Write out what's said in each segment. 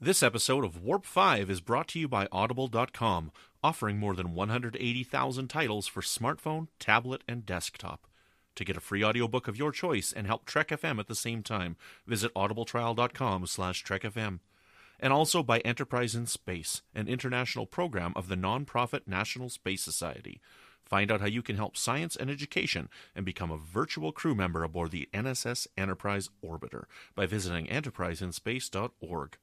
This episode of Warp 5 is brought to you by Audible.com, offering more than 180,000 titles for smartphone, tablet, and desktop. To get a free audiobook of your choice and help Trek FM at the same time, visit audibletrial.com/trekfm. And also by Enterprise in Space, an international program of the non-profit National Space Society. Find out how you can help science and education and become a virtual crew member aboard the NSS Enterprise Orbiter by visiting enterpriseinspace.org.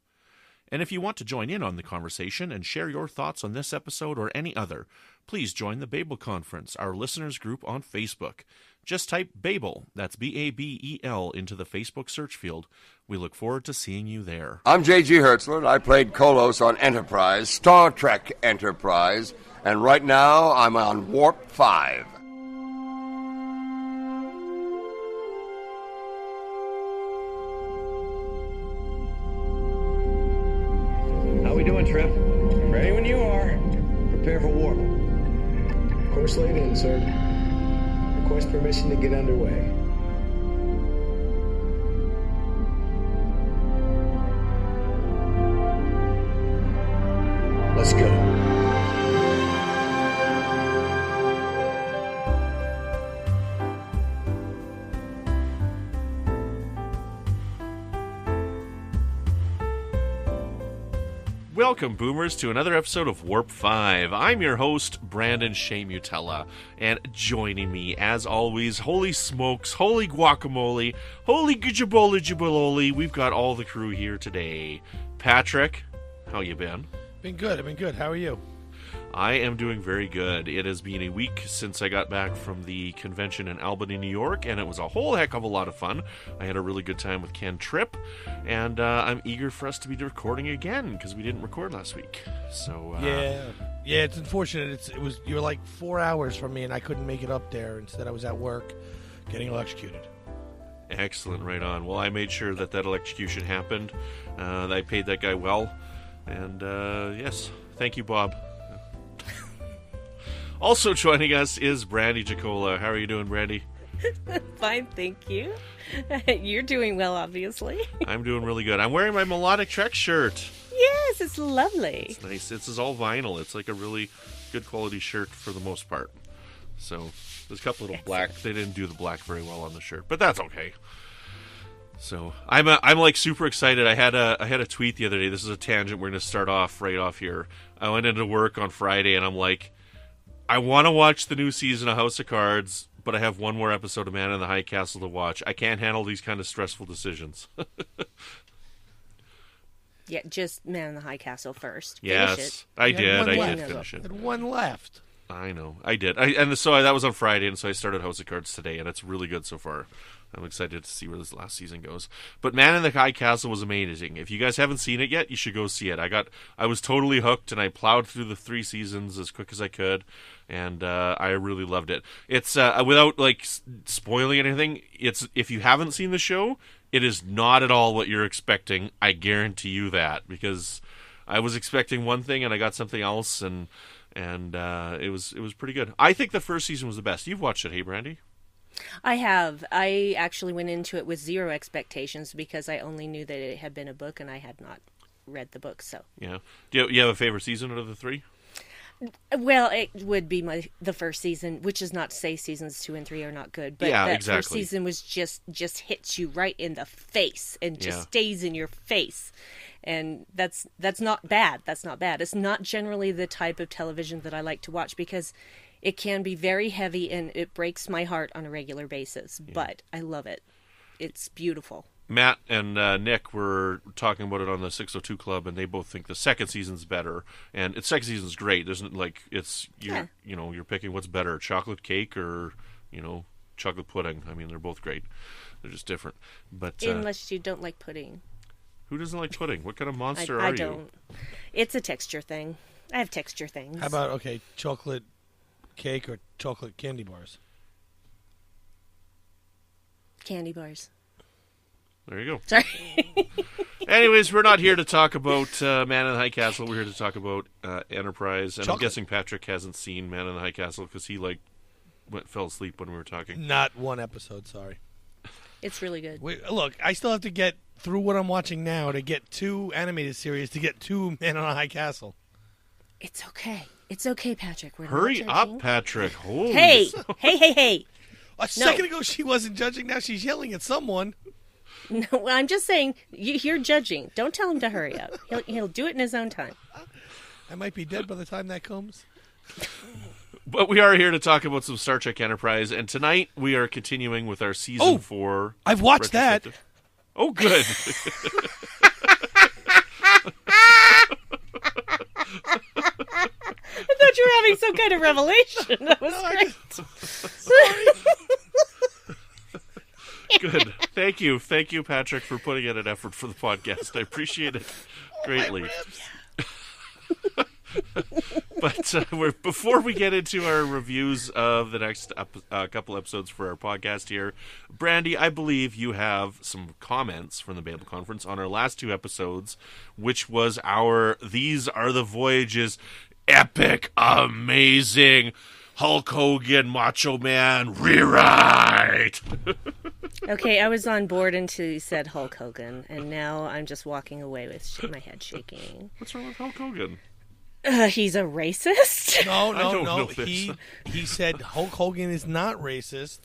And if you want to join in on the conversation and share your thoughts on this episode or any other, please join the Babel Conference, our listeners group on Facebook. Just type Babel, that's B-A-B-E-L, into the Facebook search field. We look forward to seeing you there. I'm J.G. Hertzler. I played Kolos on Enterprise, Star Trek Enterprise, and right now I'm on Warp 5. How we doing, Trip? Ready when you are. Prepare for warp. Course laid in, sir. Request permission to get underway. Let's go. Welcome, Boomers, to another episode of Warp 5. I'm your host, Brandon-Shea Mutala, and joining me, as always, holy smokes, holy guacamole, holy gujabola jubaloli, we've got all the crew here today. Patrick, how you been? I've been good. How are you? I am doing very good. It has been a week since I got back from the convention in Albany, New York, and it was a whole heck of a lot of fun. I had a really good time with Ken Tripp, and I'm eager for us to be recording again, because we didn't record last week. So Yeah, it's unfortunate. You were like 4 hours from me, and I couldn't make it up there. Instead, I was at work getting electrocuted. Excellent, right on. Well, I made sure that electrocution happened. I paid that guy well, and yes, thank you, Bob. Also joining us is Brandi Jackola. How are you doing, Brandi? Fine, thank you. You're doing well, obviously. I'm doing really good. I'm wearing my Melodic Trek shirt. Yes, it's lovely. It's nice. It's all vinyl. It's like a really good quality shirt for the most part. So there's a couple little black. They didn't do the black very well on the shirt, but that's okay. So I'm like super excited. I had a tweet the other day. This is a tangent. We're going to start off right off here. I went into work on Friday, and I'm like, I want to watch the new season of House of Cards, but I have one more episode of Man in the High Castle to watch. I can't handle these kind of stressful decisions. Yeah, just Man in the High Castle first. Yes, Finish it. I did. I left. did finish it. And one left. I know. I did. That was on Friday, and so I started House of Cards today, and it's really good so far. I'm excited to see where this last season goes. But Man in the High Castle was amazing. If you guys haven't seen it yet, you should go see it. I was totally hooked, and I plowed through the 3 seasons as quick as I could, and I really loved it. It's without spoiling anything. It's if you haven't seen the show, it is not at all what you're expecting. I guarantee you that, because I was expecting one thing and I got something else, and it was pretty good. I think the first season was the best. You've watched it, hey, Brandi? I have. I actually went into it with zero expectations because I only knew that it had been a book and I had not read the book. So yeah. Do you have a favorite season out of the 3? Well, it would be the first season, which is not to say seasons 2 and 3 are not good, but yeah, that exactly. First season was just hits you right in the face and just stays in your face. And that's not bad. That's not bad. It's not generally the type of television that I like to watch because it can be very heavy and it breaks my heart on a regular basis. Yeah. But I love it. It's beautiful. Matt and Nick were talking about it on the 602 Club, and they both think the second season's better. And its second season's great. There's you're picking what's better, chocolate cake or chocolate pudding. I mean, they're both great. They're just different. But unless you don't like pudding. Who doesn't like pudding? What kind of monster are you? I don't. It's a texture thing. I have texture things. How about chocolate cake or chocolate candy bars? Candy bars. There you go. Sorry. Anyways, we're not here to talk about Man in the High Castle. We're here to talk about Enterprise. And I'm guessing Patrick hasn't seen Man in the High Castle because he fell asleep when we were talking. Not one episode, sorry. It's really good. Wait, look, I still have to get through what I'm watching now to get 2 animated series to get 2 Men on a High Castle. It's okay. It's okay, Patrick. We're Hurry not up, judging. Patrick. Holy Hey. A second ago, she wasn't judging. Now she's yelling at someone. No, I'm just saying, you're judging. Don't tell him to hurry up. He'll do it in his own time. I might be dead by the time that comes. But we are here to talk about some Star Trek Enterprise, and tonight we are continuing with our Season 4. I've watched that. Oh, good. I thought you were having some kind of revelation. That was great. Good. Thank you, Patrick, for putting in an effort for the podcast. I appreciate it greatly. But before we get into our reviews of the next couple episodes for our podcast here, Brandi, I believe you have some comments from the Babel Conference on our last 2 episodes, which was our These Are the Voyages epic, amazing Hulk Hogan, Macho Man rewrite. Okay, I was on board until you said Hulk Hogan, and now I'm just walking away with my head shaking. What's wrong with Hulk Hogan? He's a racist? No. He said Hulk Hogan is not racist,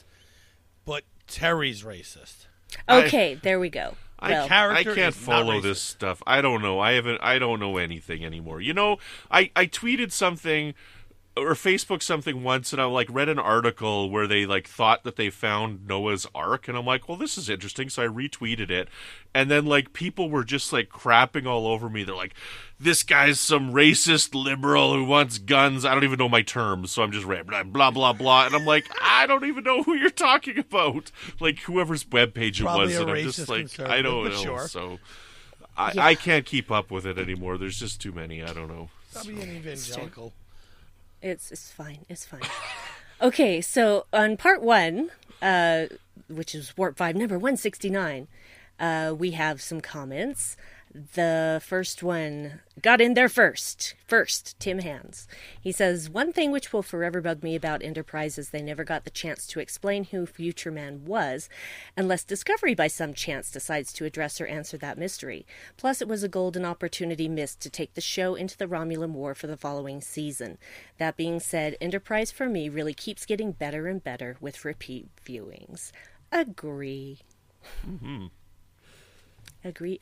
but Terry's racist. Okay, there we go. I can't follow this stuff. I don't know. I don't know anything anymore. You know, I tweeted something or Facebook something once, and I read an article where they thought that they found Noah's Ark, and I'm like, well, this is interesting, so I retweeted it, and then people were just crapping all over me. They're like, this guy's some racist liberal who wants guns. I don't even know my terms, so I'm just blah blah blah, and I'm like, I don't even know who you're talking about. Whoever's webpage it was, and I'm just I don't know. Sure. So I can't keep up with it anymore. There's just too many. I don't know. Probably an evangelical. It's fine. It's fine. Okay, so on part 1, which is Warp 5, number 169, we have some comments. The first one got in there first. Tim Hands. He says, one thing which will forever bug me about Enterprise is they never got the chance to explain who Future Man was, unless Discovery by some chance decides to address or answer that mystery. Plus, it was a golden opportunity missed to take the show into the Romulan War for the following season. That being said, Enterprise for me really keeps getting better and better with repeat viewings. Agree. Mm-hmm. Agree.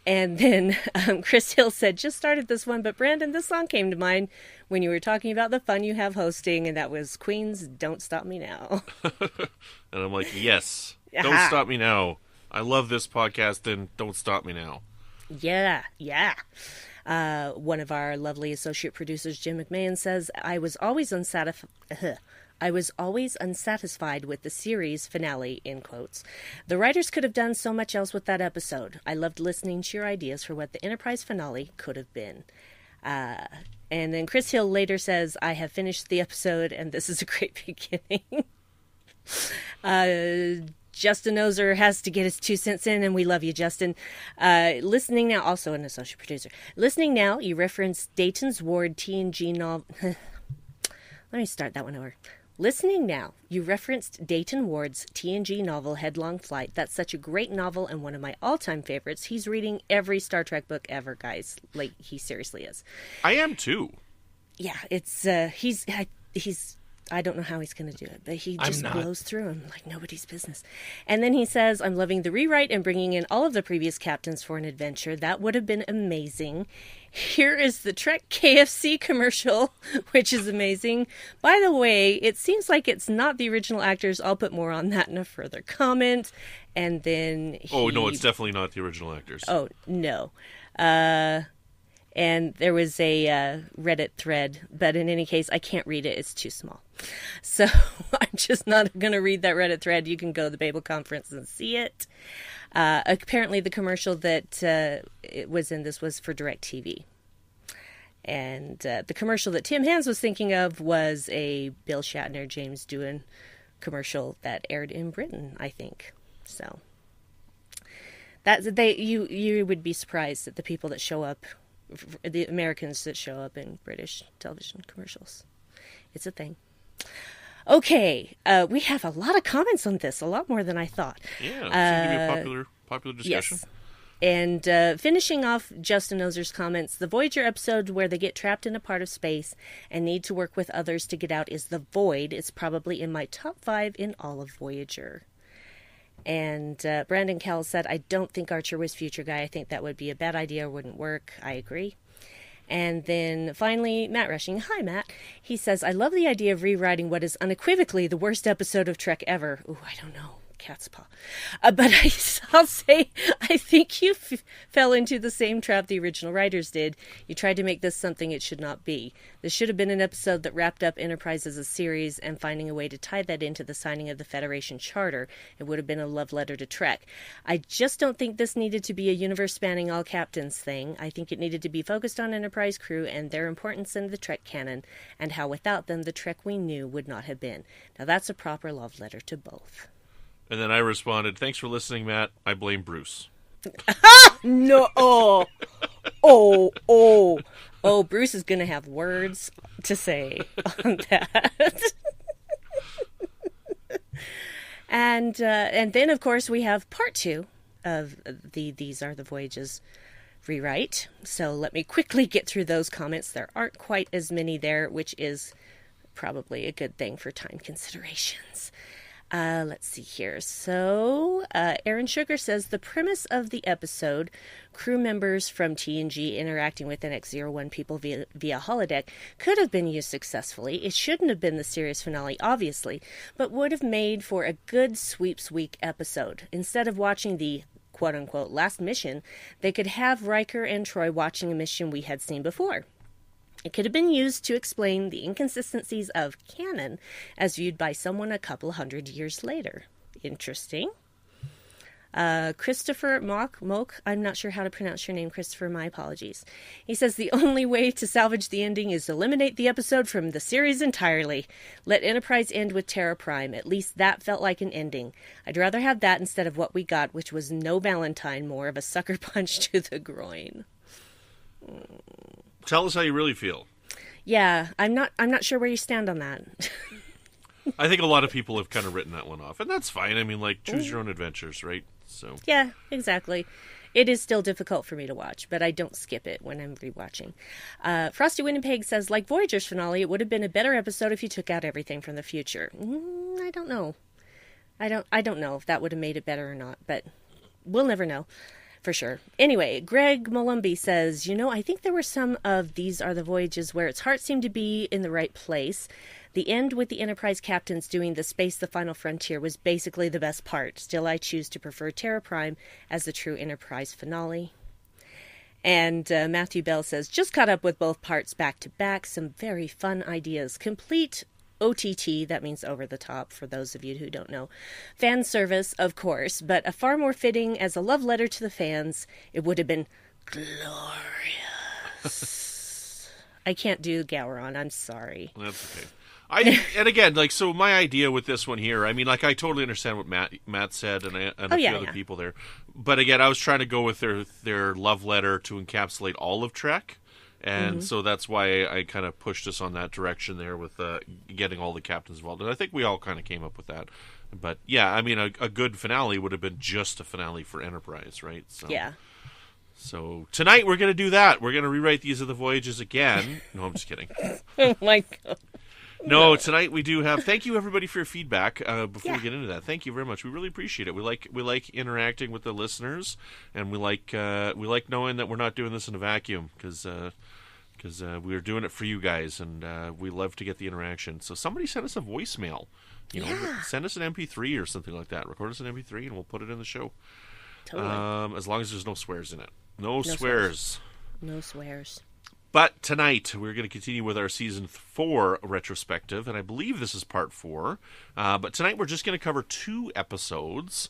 And then Chris Hill said, just started this one, but Brandon, this song came to mind when you were talking about the fun you have hosting, and that was Queen's Don't Stop Me Now. And I'm like, yes, Don't Stop Me Now. I love this podcast, and Don't Stop Me Now. Yeah. One of our lovely associate producers, Jim McMahon, says, I was always unsatisfied with the series finale, in quotes. The writers could have done so much else with that episode. I loved listening to your ideas for what the Enterprise finale could have been. And then Chris Hill later says, I have finished the episode, and this is a great beginning. Justin Ozer has to get his 2 cents in, and we love you, Justin. Listening now, also an associate producer. Listening now, you referenced Dayton's Ward TNG novel. Let me start that one over. Listening now, you referenced Dayton Ward's TNG novel Headlong Flight. That's such a great novel and one of my all-time favorites. He's reading every Star Trek book ever, guys. He seriously is. I am too. Yeah, it's he's I don't know how he's going to do it, but he just blows through him like nobody's business. And then he says, I'm loving the rewrite and bringing in all of the previous captains for an adventure. That would have been amazing. Here is the Trek KFC commercial, which is amazing. By the way, it seems like it's not the original actors. I'll put more on that in a further comment. And then Oh, no, it's definitely not the original actors. Oh, no. And there was a Reddit thread, but in any case, I can't read it. It's too small. So I'm just not going to read that Reddit thread. You can go to the Babel Conference and see it. Apparently, the commercial that it was in this was for DirecTV. And the commercial that Tim Hands was thinking of was a Bill Shatner, James Doohan commercial that aired in Britain, I think. So you would be surprised at the people that show up, the Americans that show up in British television commercials. It's a thing. Okay, we have a lot of comments on this, a lot more than I thought. Yeah, it seemed to be a popular discussion. Yes. And finishing off Justin Ozer's comments, the Voyager episode where they get trapped in a part of space and need to work with others to get out is The Void. It's probably in my top 5 in all of Voyager. And Brandon Cowell said, I don't think Archer was Future Guy. I think that would be a bad idea, wouldn't work. I agree. And then finally, Matt Rushing. Hi, Matt. He says, I love the idea of rewriting what is unequivocally the worst episode of Trek ever. Ooh, I don't know. Cat's paw. But I'll say, I think you fell into the same trap the original writers did. You tried to make this something it should not be. This should have been an episode that wrapped up Enterprise as a series, and finding a way to tie that into the signing of the Federation Charter. It would have been a love letter to Trek. I just don't think this needed to be a universe-spanning all-captains thing. I think it needed to be focused on Enterprise crew and their importance in the Trek canon, and how without them the Trek we knew would not have been. Now that's a proper love letter to both. And then I responded, thanks for listening, Matt. I blame Bruce. No. Oh, Bruce is going to have words to say on that. And then, of course, we have part 2 of the These Are the Voyages rewrite. So let me quickly get through those comments. There aren't quite as many there, which is probably a good thing for time considerations. Let's see here. So, Aaron Sugar says, the premise of the episode, crew members from TNG interacting with NX-01 people via holodeck, could have been used successfully. It shouldn't have been the series finale, obviously, but would have made for a good sweeps week episode. Instead of watching the quote-unquote last mission, they could have Riker and Troy watching a mission we had seen before. It could have been used to explain the inconsistencies of canon as viewed by someone a couple hundred years later. Interesting. Christopher Mock, I'm not sure how to pronounce your name, Christopher, my apologies. He says the only way to salvage the ending is to eliminate the episode from the series entirely. Let Enterprise end with Terra Prime. At least that felt like an ending. I'd rather have that instead of what we got, which was no Valentine, more of a sucker punch to the groin. Tell us how you really feel. Yeah, I'm not sure where you stand on that. I think a lot of people have kind of written that one off, and that's fine. I mean, like, choose your own adventures, right? So yeah, exactly. It is still difficult for me to watch, but I don't skip it when I'm rewatching. Frosty Winnipeg says, like Voyager's finale, it would have been a better episode if you took out everything from the future. I don't know. I don't know if that would have made it better or not, but we'll never know. For sure. Anyway, Greg Molumby says, I think there were some of These Are the Voyages where its heart seemed to be in the right place. The end with the Enterprise captains doing the space the final frontier was basically the best part. Still, I choose to prefer Terra Prime as the true Enterprise finale. And Matthew Bell says, just caught up with both parts back to back. Some very fun ideas. Complete OTT, that means over the top, for those of you who don't know. Fan service, of course, but a far more fitting as a love letter to the fans. It would have been glorious. I can't do Gowron, I'm sorry. That's okay. And again, like, so my idea with this one here, I mean, like, I totally understand what Matt said and a few other people there. But again, I was trying to go with their love letter to encapsulate all of Trek. And so that's why I kind of pushed us on that direction there with getting all the captains involved. And I think we all kind of came up with that. But yeah, I mean, a good finale would have been just a finale for Enterprise, right? So, yeah. So tonight we're going to do that. We're going to rewrite These Are the Voyages again. No, I'm just kidding. Oh my God. No, tonight we do have. Thank you everybody for your feedback. Before we get into that, thank you very much. We really appreciate it. We like interacting with the listeners, and we like knowing that we're not doing this in a vacuum because we're doing it for you guys, and we love to get the interaction. So somebody send us a voicemail. Send us an MP3 or something like that. Record us an MP3, and we'll put it in the show. Totally. As long as there's no swears in it. No swears. No swears. But tonight, we're going to continue with our Season 4 retrospective, and I believe this is Part 4. But tonight, we're just going to cover 2 episodes,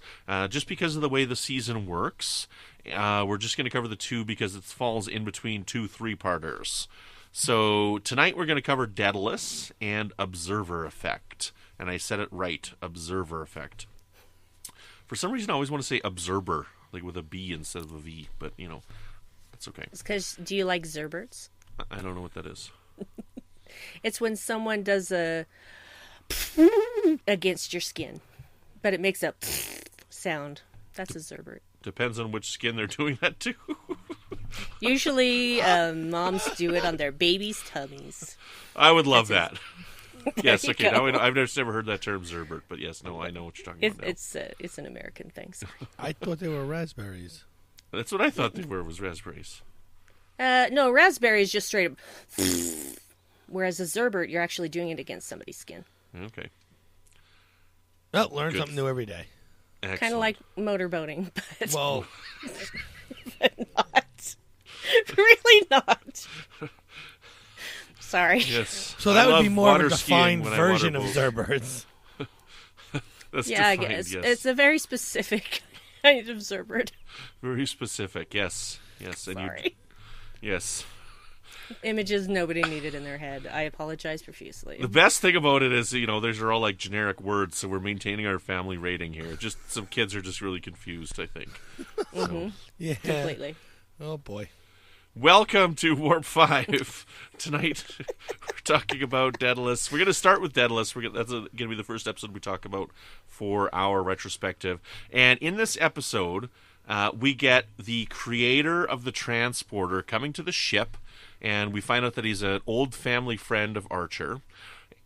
just because of the way the season works. We're just going to cover the 2 because it falls in between 2 3-parters. So tonight, we're going to cover Daedalus and Observer Effect. And I said it right, Observer Effect. For some reason, I always want to say Observer, like with a B instead of a V, but, that's okay. It's because, do you like Zerberts? I don't know what that is. It's when someone does a against your skin, but it makes a sound. That's a Zerbert. Depends on which skin they're doing that to. Usually, moms do it on their babies' tummies. I would love that. Yes, okay. Go. Now I've never heard that term Zerbert, but yes, no, I know what you're talking about now. It's an American thing. Sorry. I thought they were raspberries. That's what I thought they were, was raspberries. No, raspberry is just straight up. Whereas a Zerbert, you're actually doing it against somebody's skin. Okay. Well, learn something new every day. Kind of like motorboating, but Well, not. Really not. Sorry. Yes. so that I would be love more of a water skiing defined when I version of motorboat. Zerbirds. That's Yeah, I defined, guess. yes. It's a very specific kind of Zerbert. Very specific, yes. Yes. And Sorry. yes. Images nobody needed in their head. I apologize profusely. The best thing about it is, those are all like generic words, so we're maintaining our family rating here. Just some kids are just really confused, I think. So. Yeah. Completely. Oh, boy. Welcome to Warp 5. Tonight, we're talking about Daedalus. We're going to start with Daedalus. That's going to be the first episode we talk about for our retrospective. And in this episode, we get the creator of the transporter coming to the ship, and we find out that he's an old family friend of Archer.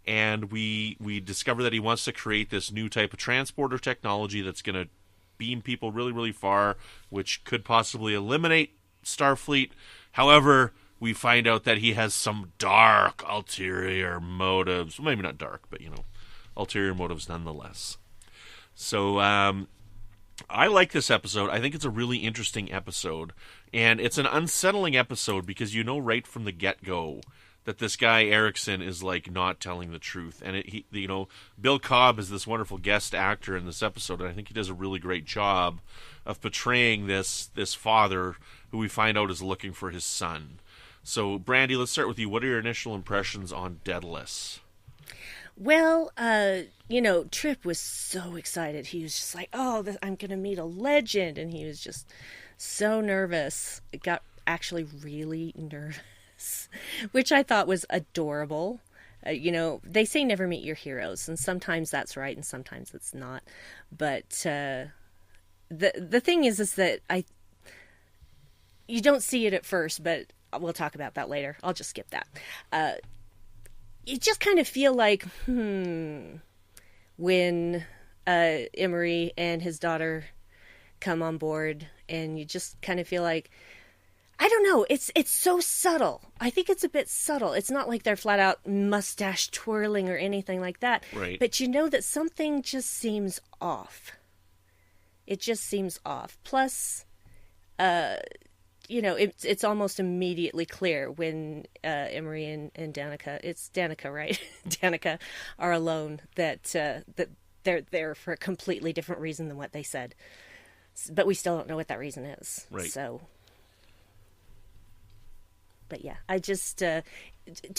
And we discover that he wants to create this new type of transporter technology that's going to beam people really, really far, which could possibly eliminate Starfleet. However, we find out that he has some dark ulterior motives. Well, maybe not dark, but, ulterior motives nonetheless. So, I like this episode. I think it's a really interesting episode. And it's an unsettling episode because right from the get-go that this guy, Erickson, is, not telling the truth. And, Bill Cobb is this wonderful guest actor in this episode, and I think he does a really great job of portraying this father who we find out is looking for his son. So, Brandi, let's start with you. What are your initial impressions on Daedalus? Well, Trip was so excited. He was just like, I'm going to meet a legend. And he was just so nervous. It got actually really nervous, which I thought was adorable. They say never meet your heroes, and sometimes that's right and sometimes it's not. But the thing is that you don't see it at first, but we'll talk about that later. I'll just skip that. You just kind of feel like, when Emery and his daughter come on board, and you just kind of feel like, I don't know, it's so subtle. I think it's a bit subtle. It's not like they're flat out mustache twirling or anything like that. Right. But you know that something just seems off. It just seems off. Plus, it's almost immediately clear when Emery and Danica, it's Danica, right? Danica are alone, that they're there for a completely different reason than what they said. But we still don't know what that reason is. Right. So, but yeah, I just, to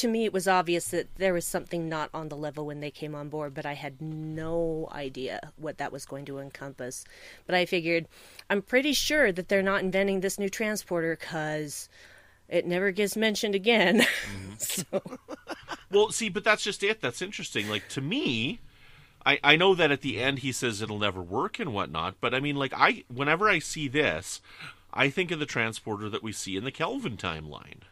me, it was obvious that there was something not on the level when they came on board, but I had no idea what that was going to encompass. But I figured, I'm pretty sure that they're not inventing this new transporter because it never gets mentioned again. Mm-hmm. So. Well, see, but that's just it. That's interesting. To me, I know that at the end he says it'll never work and whatnot, but I mean, whenever I see this, I think of the transporter that we see in the Kelvin timeline.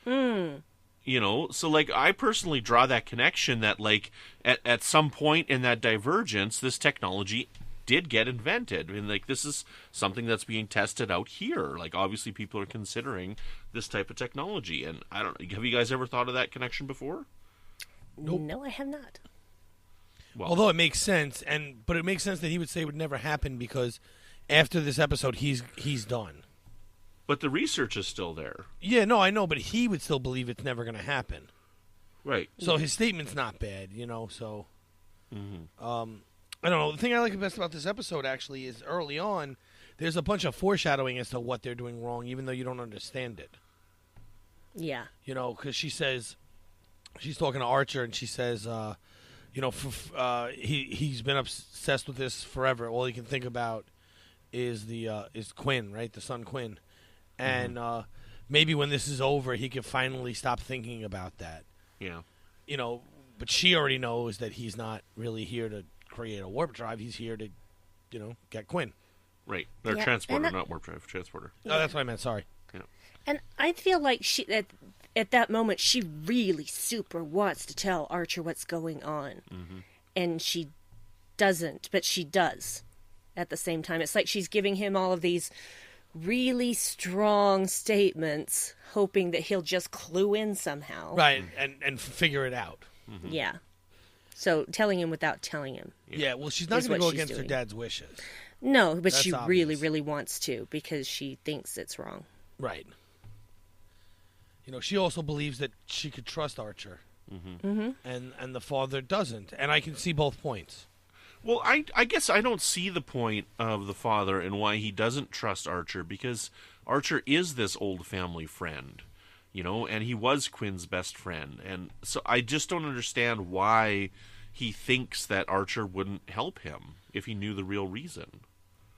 So I personally draw that connection that at some point in that divergence, this technology did get invented. I mean, this is something that's being tested out here. Obviously people are considering this type of technology. And I don't know, have you guys ever thought of that connection before? Nope. No, I have not. Well, Although it makes sense, but it makes sense that he would say it would never happen because after this episode, he's done. but the research is still there. Yeah, no, I know, but he would still believe it's never going to happen. Right. So his statement's not bad, so... Mm-hmm. I don't know. The thing I like best about this episode, actually, is early on, there's a bunch of foreshadowing as to what they're doing wrong, even though you don't understand it. Yeah. Because she says... She's talking to Archer, and she says, he's been obsessed with this forever. All he can think about is is Quinn, right? The son Quinn. And maybe when this is over, he can finally stop thinking about that. Yeah. But she already knows that he's not really here to create a warp drive. He's here to, get Quinn. Right. They're transporter, not warp drive. Transporter. Oh, that's what I meant. Sorry. Yeah. And I feel like she at that moment she really super wants to tell Archer what's going on, and she doesn't, but she does. At the same time, it's like she's giving him all of these really strong statements, hoping that he'll just clue in somehow. Right, and figure it out. Mm-hmm. Yeah. So telling him without telling him. Yeah, well, she's not going to go against her dad's wishes. No, but That's she obvious. really, really wants to because she thinks it's wrong. Right. She also believes that she could trust Archer. And the father doesn't. And I can see both points. Well, I guess I don't see the point of the father and why he doesn't trust Archer, because Archer is this old family friend, and he was Quinn's best friend. And so I just don't understand why he thinks that Archer wouldn't help him if he knew the real reason.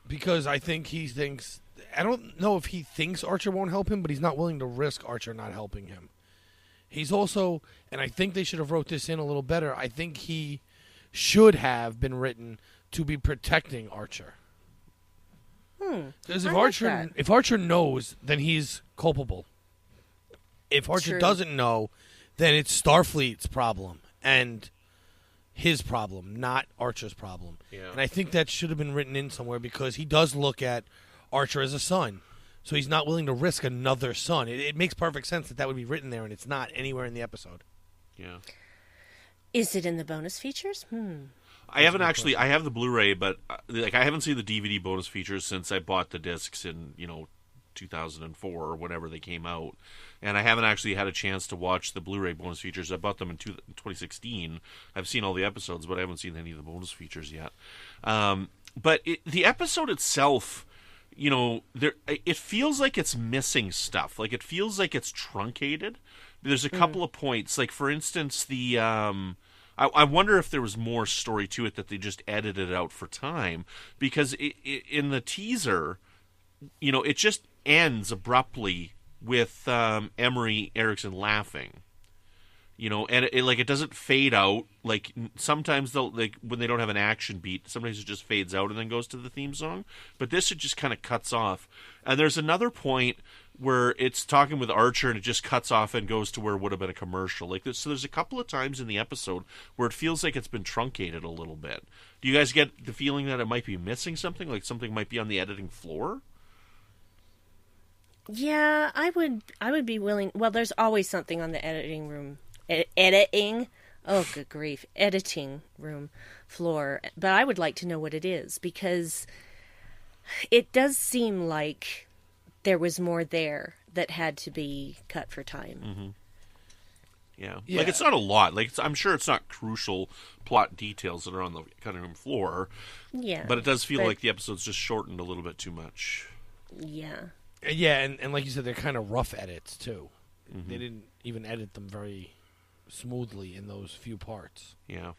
Because I think he thinks... I don't know if he thinks Archer won't help him, but he's not willing to risk Archer not helping him. He's also... And I think they should have wrote this in a little better. I think he should have been written to be protecting Archer. Because if Archer knows, then he's culpable. If Archer doesn't know, then it's Starfleet's problem and his problem, not Archer's problem. Yeah. And I think that should have been written in somewhere because he does look at Archer as a son. So he's not willing to risk another son. It makes perfect sense that would be written there, and it's not anywhere in the episode. Yeah. Is it in the bonus features? I haven't actually. I have the Blu-ray, but I haven't seen the DVD bonus features since I bought the discs in 2004 or whenever they came out, and I haven't actually had a chance to watch the Blu-ray bonus features. I bought them in 2016. I've seen all the episodes, but I haven't seen any of the bonus features yet. But the episode itself, it feels like it's missing stuff. Like it feels like it's truncated. There's a couple of points, like for instance, the I wonder if there was more story to it that they just edited out for time, because in the teaser, it just ends abruptly with Emery Erickson laughing, and it doesn't fade out. Like sometimes when they don't have an action beat, sometimes it just fades out and then goes to the theme song. But this it just kind of cuts off. And there's another point where it's talking with Archer and it just cuts off and goes to where it would have been a commercial. Like this, so there's a couple of times in the episode where it feels like it's been truncated a little bit. Do you guys get the feeling that it might be missing something? Like something might be on the editing floor? Yeah, I would be willing. Well, there's always something on the editing room. Editing? Oh, good grief. Editing room floor. But I would like to know what it is, because it does seem like there was more there that had to be cut for time. Yeah. Like it's not a lot. Like I'm sure it's not crucial plot details that are on the cutting room floor. Yeah. But it does feel like the episode's just shortened a little bit too much. Yeah. Yeah, and like you said, they're kind of rough edits, too. They didn't even edit them very smoothly in those few parts. Yeah.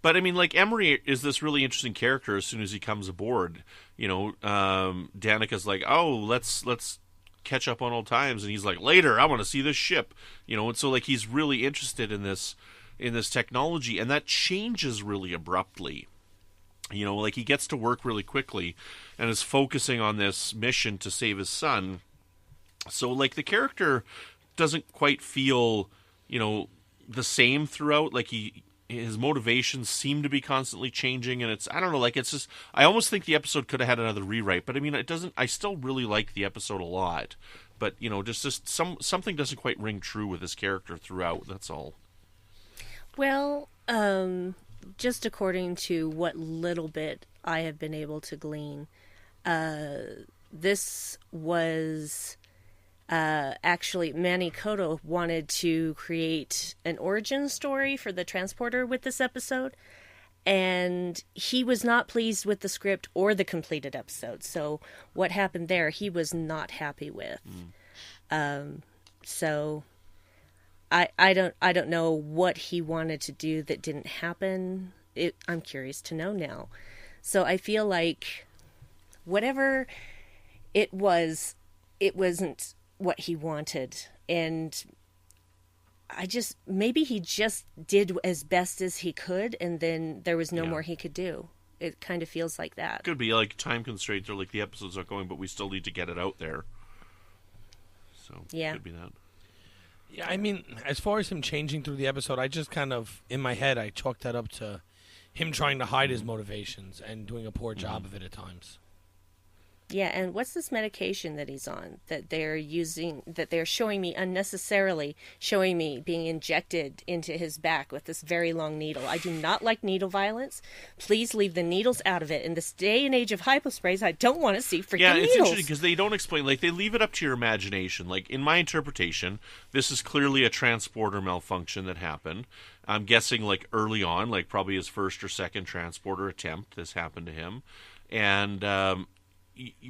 But, I mean, like, Emery is this really interesting character as soon as he comes aboard. Danica's like, oh, let's catch up on old times. And he's like, later, I want to see this ship. And so, like, he's really interested in this technology. And that changes really abruptly. Like, he gets to work really quickly and is focusing on this mission to save his son. So, like, the character doesn't quite feel, the same throughout. Like, his motivations seem to be constantly changing, and it's, I don't know, like, it's just, I almost think the episode could have had another rewrite, but I mean, it doesn't, I still really like the episode a lot, but, just something doesn't quite ring true with his character throughout, that's all. Well, just according to what little bit I have been able to glean, this was... actually, Manny Koto wanted to create an origin story for the transporter with this episode, and he was not pleased with the script or the completed episode. So what happened there, he was not happy with. So I don't know what he wanted to do that didn't happen. I'm curious to know now. So I feel like whatever it was, it wasn't what he wanted, and maybe he just did as best as he could, and then there was no Yeah. more he could do. It kind of feels like that. Could be like time constraints, or like the episodes aren't going, but we still need to get it out there. So Yeah. could be that. Yeah, I mean, as far as him changing through the episode, I just kind of, in my head, I chalked that up to him trying to hide his motivations and doing a poor job of it at times. Yeah, and what's this medication that he's on that they're using, that they're showing me unnecessarily, showing me being injected into his back with this very long needle? I do not like needle violence. Please leave the needles out of it. In this day and age of hyposprays, I don't want to see freaking Yeah, it's needles. interesting because they don't explain. Like, they leave it up to your imagination. Like, in my interpretation, this is clearly a transporter malfunction that happened. I'm guessing, like, early on, like probably his first or second transporter attempt, this happened to him. And,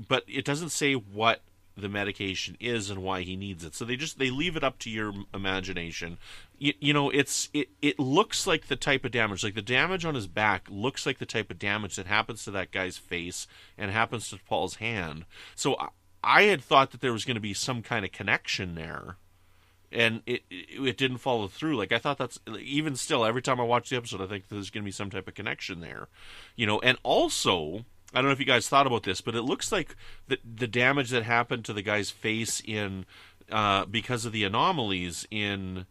but it doesn't say what the medication is and why he needs it. So they leave it up to your imagination. You know, it looks like the type of damage, like the damage on his back looks like the type of damage that happens to that guy's face and happens to Paul's hand. So I had thought that there was going to be some kind of connection there. And it didn't follow through. Like, I thought that's, even still, every time I watch the episode, I think there's going to be some type of connection there. You know, and also, I don't know if you guys thought about this, but it looks like the damage that happened to the guy's face in because of the anomalies in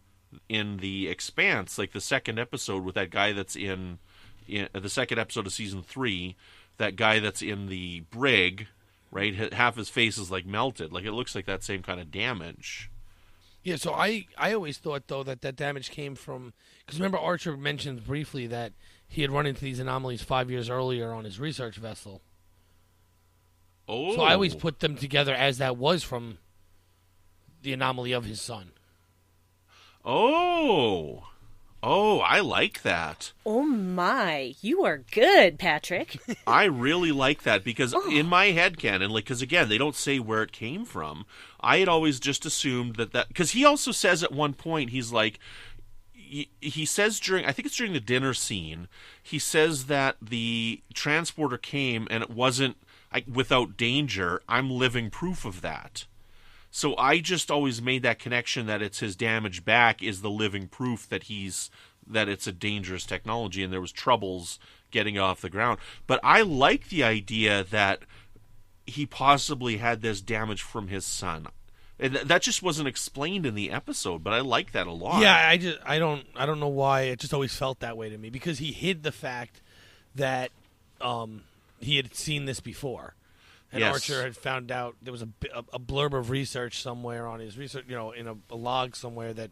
The Expanse, like the second episode with that guy that's in the second episode of season 3, that guy that's in the brig, right? Half his face is like melted. Like, it looks like that same kind of damage. Yeah, so I always thought, though, that damage came from... Because remember, Archer mentions briefly that he had run into these anomalies 5 years earlier on his research vessel. Oh. So I always put them together as that was from the anomaly of his son. Oh, I like that. Oh my, you are good, Patrick. I really like that because in my headcanon, like, because again, they don't say where it came from. I had always just assumed that because he also says at one point, he's like, he says I think it's during the dinner scene, he says that the transporter came and it wasn't without danger. I'm living proof of that. So I just always made that connection that it's his damaged back is the living proof that it's a dangerous technology and there was troubles getting it off the ground. But I like the idea that he possibly had this damage from his son. And that just wasn't explained in the episode, but I like that a lot. Yeah, I don't know why. It just always felt that way to me because he hid the fact that he had seen this before. And Yes. Archer had found out there was a blurb of research somewhere on his research, you know, in a log somewhere that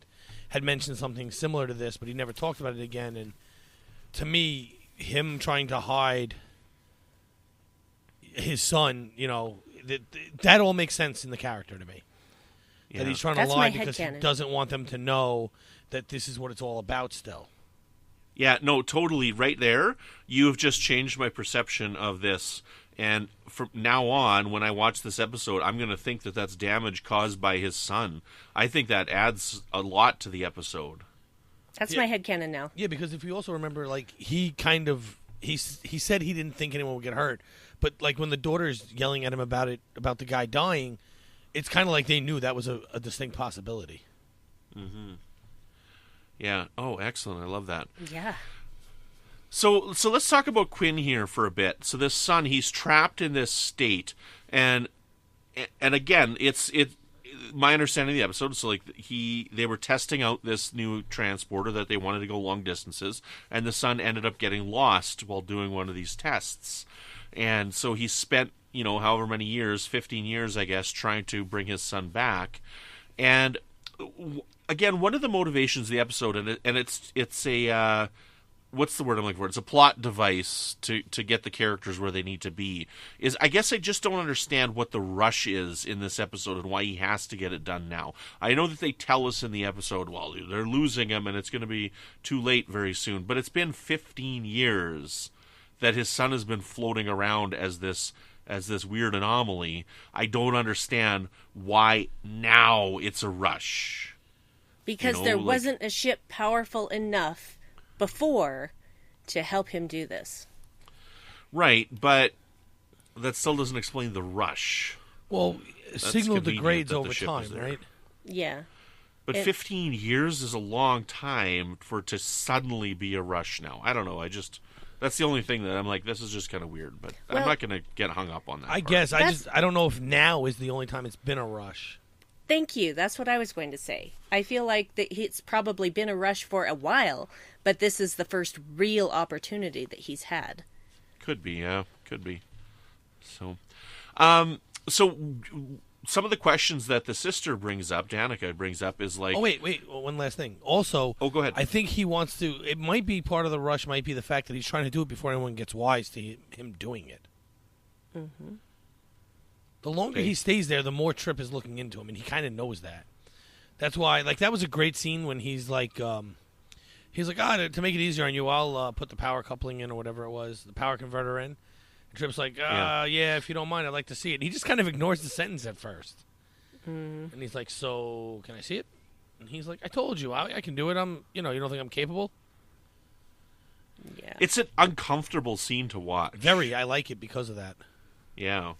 had mentioned something similar to this, but he never talked about it again. And to me, him trying to hide his son, you know, that all makes sense in the character to me. Yeah. That he's trying That's to lie my because he headcanon. doesn't want them to know that this is what it's all about still. Yeah, no, totally. Right there, you have just changed my perception of this. And from now on, when I watch this episode, I'm going to think that that's damage caused by his son. I think that adds a lot to the episode. That's my headcanon now. Yeah, because if you also remember, like, he said he didn't think anyone would get hurt, but like when the daughter's yelling at him about the guy dying, it's kind of like they knew that was a distinct possibility. Mm-hmm. Yeah. Oh, excellent. I love that. Yeah. So let's talk about Quinn here for a bit. So this son, he's trapped in this state, and again, it's my understanding of the episode. So like they were testing out this new transporter that they wanted to go long distances, and the son ended up getting lost while doing one of these tests, and so he spent however many years, 15 years, I guess, trying to bring his son back, and again, one of the motivations of the episode, and it's a what's the word I'm looking for? It's a plot device to get the characters where they need to be. Is I guess I just don't understand what the rush is in this episode and why he has to get it done now. I know that they tell us in the episode, well, they're losing him and it's going to be too late very soon. But it's been 15 years that his son has been floating around as this weird anomaly. I don't understand why now it's a rush. Because there wasn't a ship powerful enough before to help him do this. Right, but that still doesn't explain the rush. Well, signal convenient degrades that the over ship time, is there. right? Yeah. But 15 years is a long time for it to suddenly be a rush now. I don't know. That's the only thing that I'm like, this is just kind of weird. But I'm not going to get hung up on that. I guess. I don't know if now is the only time it's been a rush. Thank you. That's what I was going to say. I feel like that it's probably been a rush for a while, but this is the first real opportunity that he's had. Could be, yeah. Could be. So some of the questions that the sister brings up, Danica brings up, is like... Oh, wait. One last thing. Also, go ahead. I think he wants to... It might be part of the rush, might be the fact that he's trying to do it before anyone gets wise to him doing it. Mm-hmm. The longer he stays there, the more Trip is looking into him, and he kind of knows that. That's why... Like, that was a great scene when he's like... to make it easier on you, I'll put the power coupling in or whatever it was, the power converter in. Trip's like, yeah, if you don't mind, I'd like to see it. And he just kind of ignores the sentence at first. And he's like, so, can I see it? And he's like, I told you, I can do it. You don't think I'm capable? Yeah. It's an uncomfortable scene to watch. Very. I like it because of that. Yeah.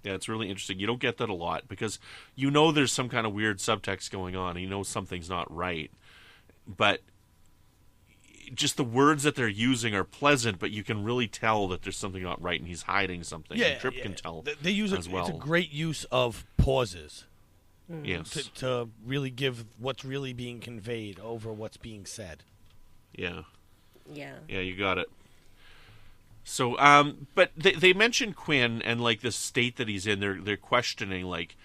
Yeah, it's really interesting. You don't get that a lot because there's some kind of weird subtext going on. And something's not right. But just the words that they're using are pleasant, but you can really tell that there's something not right, and he's hiding something. Yeah, and Trip can tell. They use as well. It's a great use of pauses. Yes, to really give what's really being conveyed over what's being said. Yeah. Yeah. Yeah, you got it. So, but they mention Quinn and like the state that he's in. They're questioning like,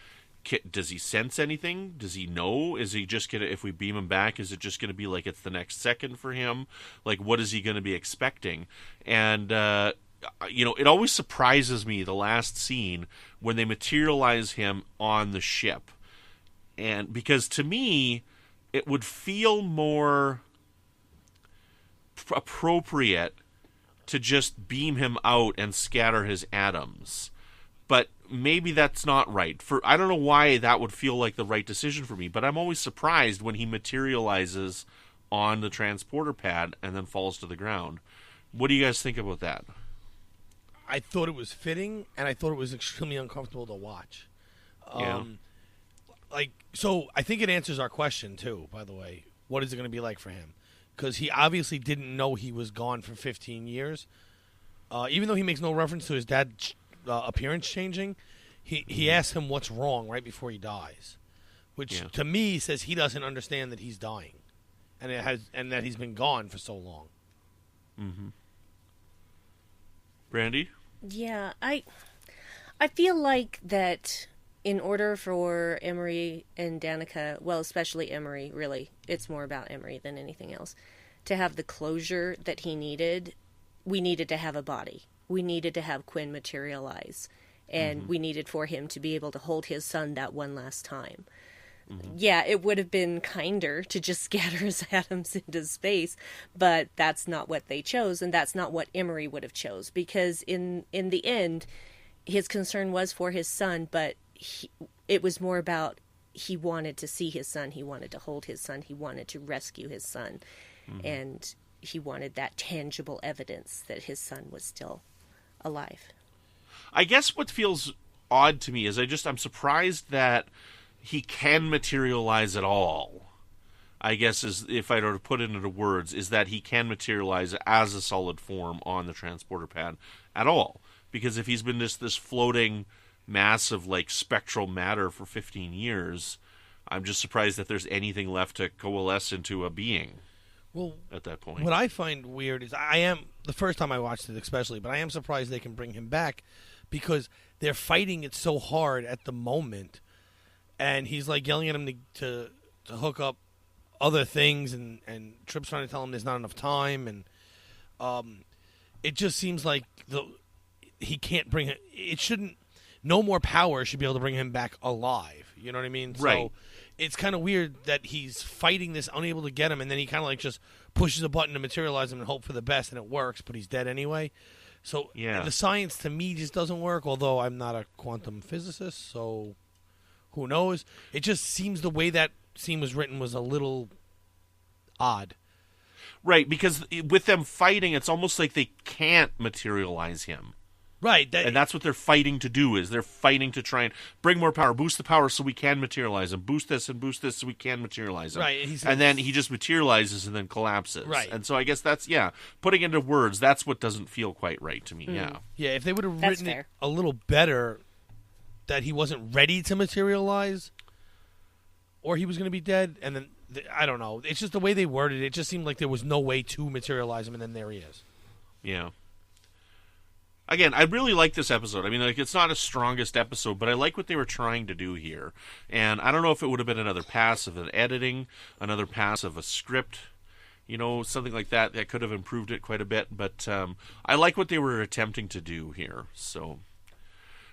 does he sense anything? Does he know? Is he just gonna, if we beam him back, is it just gonna be like it's the next second for him? Like, what is he gonna be expecting? And it always surprises me, the last scene when they materialize him on the ship, and because to me it would feel more appropriate to just beam him out and scatter his atoms. But maybe that's not right. I don't know why that would feel like the right decision for me, but I'm always surprised when he materializes on the transporter pad and then falls to the ground. What do you guys think about that? I thought it was fitting, and I thought it was extremely uncomfortable to watch. So I think it answers our question, too, by the way. What is it going to be like for him? Because he obviously didn't know he was gone for 15 years. Even though he makes no reference to his dad's appearance changing, he asks him what's wrong right before he dies, which to me says he doesn't understand that he's dying, and that he's been gone for so long. Mm-hmm. Brandi? Yeah, I feel like that in order for Emery and Danica, well, especially Emery, really, it's more about Emery than anything else, to have the closure that he needed, we needed to have a body. We needed to have Quinn materialize, and we needed for him to be able to hold his son that one last time. Yeah, it would have been kinder to just scatter his atoms into space, but that's not what they chose, and that's not what Emery would have chose, because in the end, his concern was for his son, but it was more about he wanted to see his son, he wanted to hold his son, he wanted to rescue his son, and he wanted that tangible evidence that his son was still alive. I guess what feels odd to me is I'm surprised that he can materialize at all. I guess is, if I were to put it into words, is that he can materialize as a solid form on the transporter pad at all. Because if he's been this floating mass of like spectral matter for 15 years, I'm just surprised that there's anything left to coalesce into a being. Well, at that point, what I find weird is I am, the first time I watched it especially, but I am surprised they can bring him back because they're fighting it so hard at the moment, and he's like yelling at him to hook up other things, and Trip's trying to tell him there's not enough time, and it just seems like he can't bring it. It shouldn't. No more power should be able to bring him back alive. You know what I mean? Right. So it's kind of weird that he's fighting this, unable to get him, and then he kind of like just pushes a button to materialize him and hope for the best, and it works, but he's dead anyway. So the science to me just doesn't work, although I'm not a quantum physicist, so who knows? It just seems the way that scene was written was a little odd. Right, because with them fighting, it's almost like they can't materialize him. Right. And that's what they're fighting to do, is they're fighting to try and bring more power, boost the power so we can materialize them, boost this so we can materialize them. Right. And then he just materializes and then collapses. Right. And so I guess that's, putting into words, that's what doesn't feel quite right to me, yeah. Yeah, if they would have written it a little better, that he wasn't ready to materialize, or he was going to be dead, and then, I don't know. It's just the way they worded it. It just seemed like there was no way to materialize him, and then there he is. Yeah. Again, I really like this episode. I mean, like, it's not a strongest episode, but I like what they were trying to do here. And I don't know if it would have been another pass of an editing, another pass of a script, something like that. That could have improved it quite a bit. But I like what they were attempting to do here. So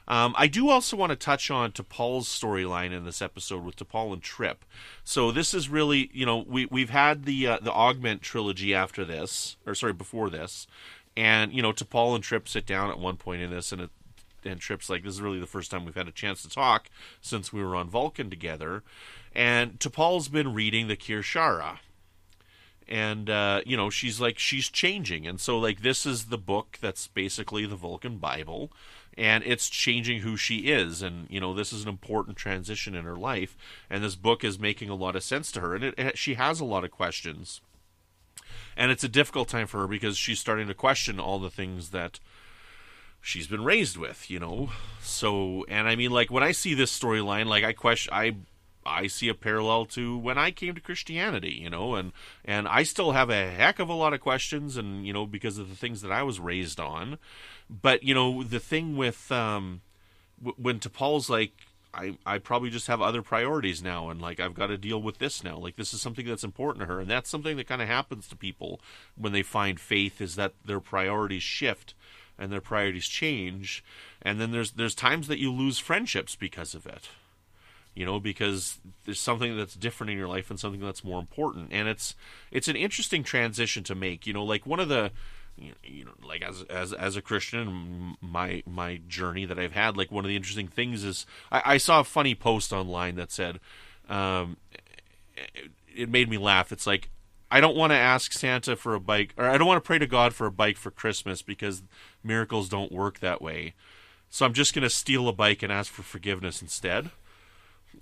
I do also want to touch on T'Pol's storyline in this episode with T'Pol and Trip. So this is really, we've had the Augment trilogy after this, before this. And, T'Pol and Trip sit down at one point in this, and Trip's like, this is really the first time we've had a chance to talk since we were on Vulcan together. And T'Pol's been reading the Kir'Shara. And, she's changing. And so, this is the book that's basically the Vulcan Bible. And it's changing who she is. And, this is an important transition in her life. And this book is making a lot of sense to her. And she has a lot of questions. And it's a difficult time for her because she's starting to question all the things that she's been raised with, So, and I mean, when I see this storyline, I see a parallel to when I came to Christianity, and I still have a heck of a lot of questions, and, because of the things that I was raised on. But, the thing with, when T'Pol's like, I probably just have other priorities now, and I've got to deal with this now. This is something that's important to her, and that's something that kind of happens to people when they find faith, is that their priorities shift and their priorities change, and then there's times that you lose friendships because of it. Because there's something that's different in your life and something that's more important, and it's an interesting transition to make. One of the as a Christian, my journey that I've had, one of the interesting things is I saw a funny post online that said, it made me laugh. It's like, I don't want to ask Santa for a bike, or I don't want to pray to God for a bike for Christmas because miracles don't work that way. So I'm just going to steal a bike and ask for forgiveness instead.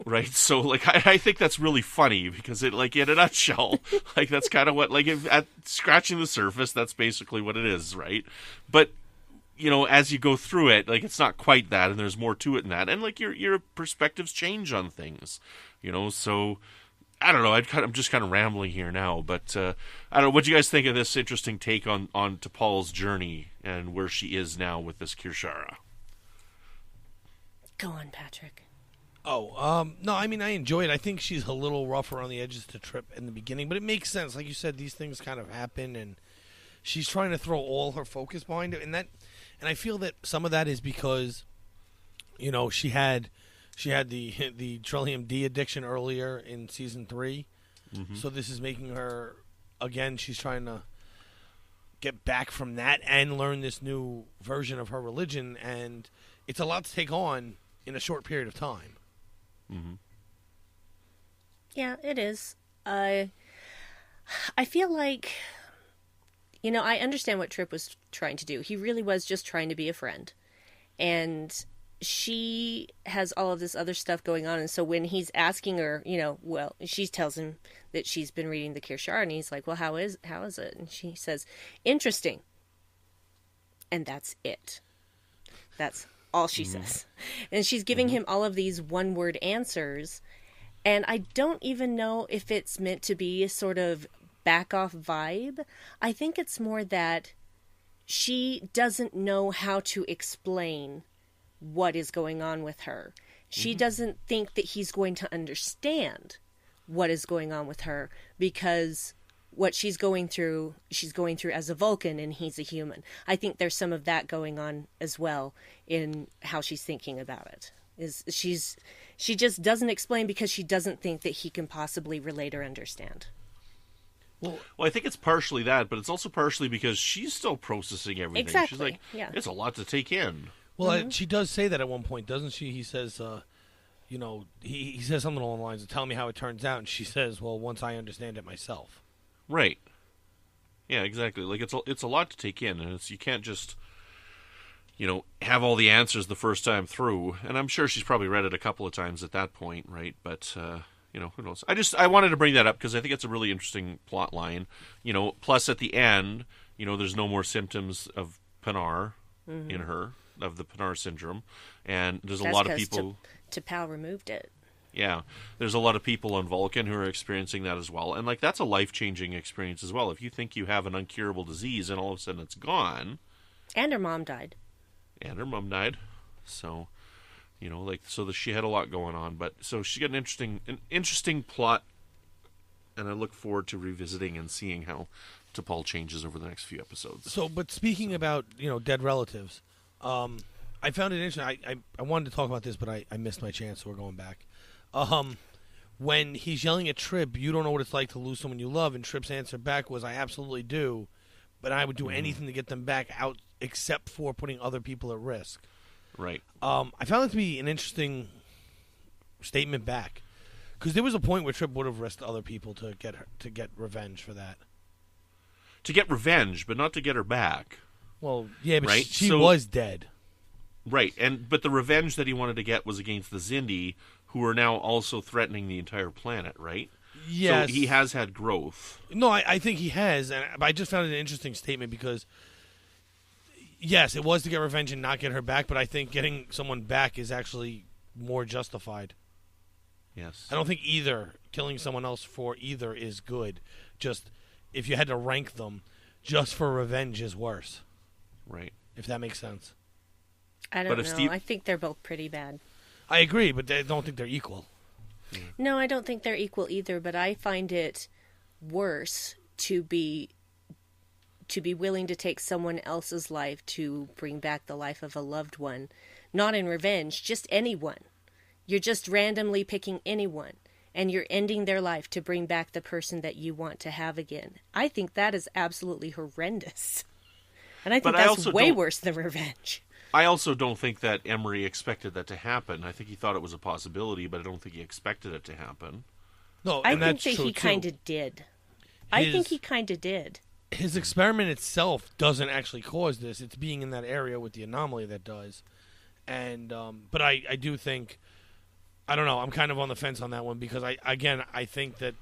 Right, so I think that's really funny because it in a nutshell, that's kind of what at scratching the surface, that's basically what it is, right? But as you go through it, it's not quite that, and there's more to it than that, and your perspectives change on things, So I don't know. I'm just kind of rambling here now, but I don't know. What do you guys think of this interesting take on T'Pol's journey and where she is now with this Kir'Shara? Go on, Patrick. Oh, no, I mean, I enjoy it. I think she's a little rougher on the edges to Trip in the beginning, but it makes sense. Like you said, these things kind of happen, and she's trying to throw all her focus behind it, and I feel that some of that is because, she had the Trillium D addiction earlier in season 3, so this is making her, again, she's trying to get back from that and learn this new version of her religion, and it's a lot to take on in a short period of time. Mm-hmm. Yeah, it is. I feel like, I understand what Trip was trying to do. He really was just trying to be a friend. And she has all of this other stuff going on. And so when he's asking her, she tells him that she's been reading the Kir'Shara, and he's like, well, how is it? And she says, interesting. And that's it. That's all she says. And she's giving him all of these one-word answers, and I don't even know if it's meant to be a sort of back-off vibe. I think it's more that she doesn't know how to explain what is going on with her. She doesn't think that he's going to understand what is going on with her, because what she's going through as a Vulcan, and he's a human. I think there's some of that going on as well in how she's thinking about it. She just doesn't explain because she doesn't think that he can possibly relate or understand. Well, I think it's partially that, but it's also partially because she's still processing everything. Exactly. She's like, it's a lot to take in. Well, she does say that at one point, doesn't she? He says, he says something along the lines of, tell me how it turns out. And she says, well, once I understand it myself. Right. Yeah, exactly. It's a lot to take in, and you can't just have all the answers the first time through. And I'm sure she's probably read it a couple of times at that point, right? But, who knows? I wanted to bring that up because I think it's a really interesting plot line. Plus at the end, there's no more symptoms of Pinar in her, of the Pinar syndrome. And there's a lot of people... T'Pau removed it. Yeah, there's a lot of people on Vulcan who are experiencing that as well. And, that's a life-changing experience as well. If you think you have an incurable disease and all of a sudden it's gone... And her mom died. So, she had a lot going on. But so she got an interesting plot, and I look forward to revisiting and seeing how T'Pau changes over the next few episodes. So, but speaking about dead relatives, I found it interesting. I wanted to talk about this, but I missed my chance, so we're going back. When he's yelling at Trip, "You don't know what it's like to lose someone you love," and Trip's answer back was, "I absolutely do, but I would do anything to get them back out, except for putting other people at risk." Right. I found it to be an interesting statement back, because there was a point where Trip would have risked other people to get revenge for that. To get revenge, but not to get her back. Well, yeah, but right? she was dead. Right, but the revenge that he wanted to get was against the Xindi, who are now also threatening the entire planet, right? Yes. So he has had growth. No, I think he has, but I just found it an interesting statement because, yes, it was to get revenge and not get her back, but I think getting someone back is actually more justified. Yes. I don't think killing someone else for either is good. Just, if you had to rank them, just for revenge is worse. Right. If that makes sense. I don't know. I think they're both pretty bad. I agree, but I don't think they're equal. No, I don't think they're equal either, but I find it worse to be willing to take someone else's life to bring back the life of a loved one. Not in revenge, just anyone. You're just randomly picking anyone, and you're ending their life to bring back the person that you want to have again. I think that is absolutely horrendous. And I think that's way worse than revenge. I also don't think that Emery expected that to happen. I think he thought it was a possibility, but I don't think he expected it to happen. No, I think that he kind of did. I think he kind of did. His experiment itself doesn't actually cause this. It's being in that area with the anomaly that does. And but I do think, I don't know, I'm kind of on the fence on that one because I think that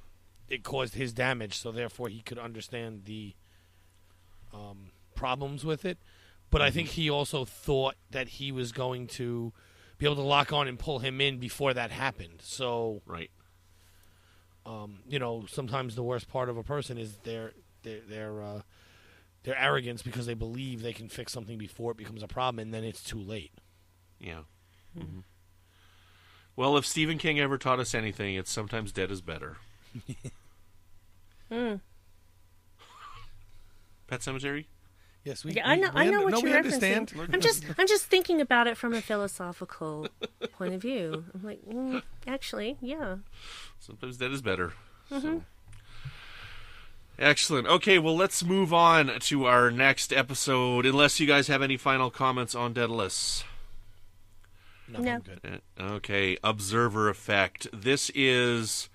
it caused his damage, so therefore he could understand the problems with it. But I think he also thought that he was going to be able to lock on and pull him in before that happened. So, right. Sometimes the worst part of a person is their arrogance because they believe they can fix something before it becomes a problem, and then it's too late. Yeah. Mm-hmm. Well, if Stephen King ever taught us anything, it's sometimes dead is better. Pet Sematary? Yes, I know what you're understand. referencing. I'm just thinking about it from a philosophical point of view. I'm like, actually, yeah. Sometimes that is better. Mm-hmm. So. Excellent. Okay, well, let's move on to our next episode. Unless you guys have any final comments on Daedalus. No. Good. Okay, Observer Effect. This is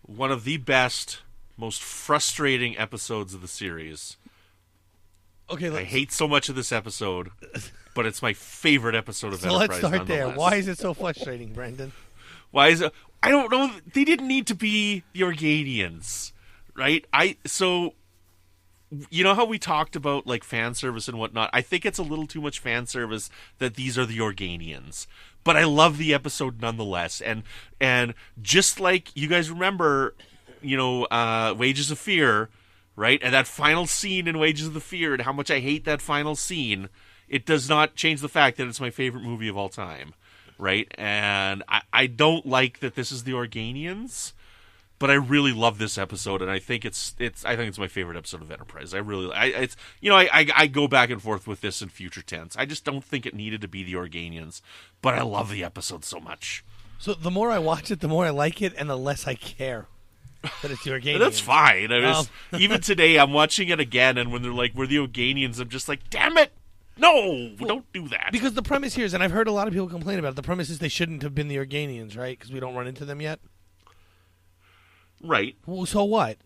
one of the best, most frustrating episodes of the series. Okay, I hate so much of this episode, but it's my favorite episode of Enterprise. So let's start there. Why is it so frustrating, Brandon? Why is it? I don't know. They didn't need to be the Organians, right? So you know how we talked about like fan service and whatnot? I think it's a little too much fan service that these are the Organians. But I love the episode nonetheless. And just like you guys remember, Wages of Fear, right? And that final scene in Wages of the Fear and how much I hate that final scene, it does not change the fact that it's my favorite movie of all time, right? And I don't like that this is the Organians, but I really love this episode, and I think it's my favorite episode of Enterprise. I go back and forth with this in future tense. I just don't think it needed to be the Organians, but I love the episode so much. So the more I watch it, the more I like it, and the less I care. But it's the Organians. That's fine. Even today, I'm watching it again, and when they're like, we're the Organians, I'm just like, damn it! No! Don't do that. Because the premise here is, and I've heard a lot of people complain about it, the premise is they shouldn't have been the Organians, right? Because we don't run into them yet. Right. Well, so what?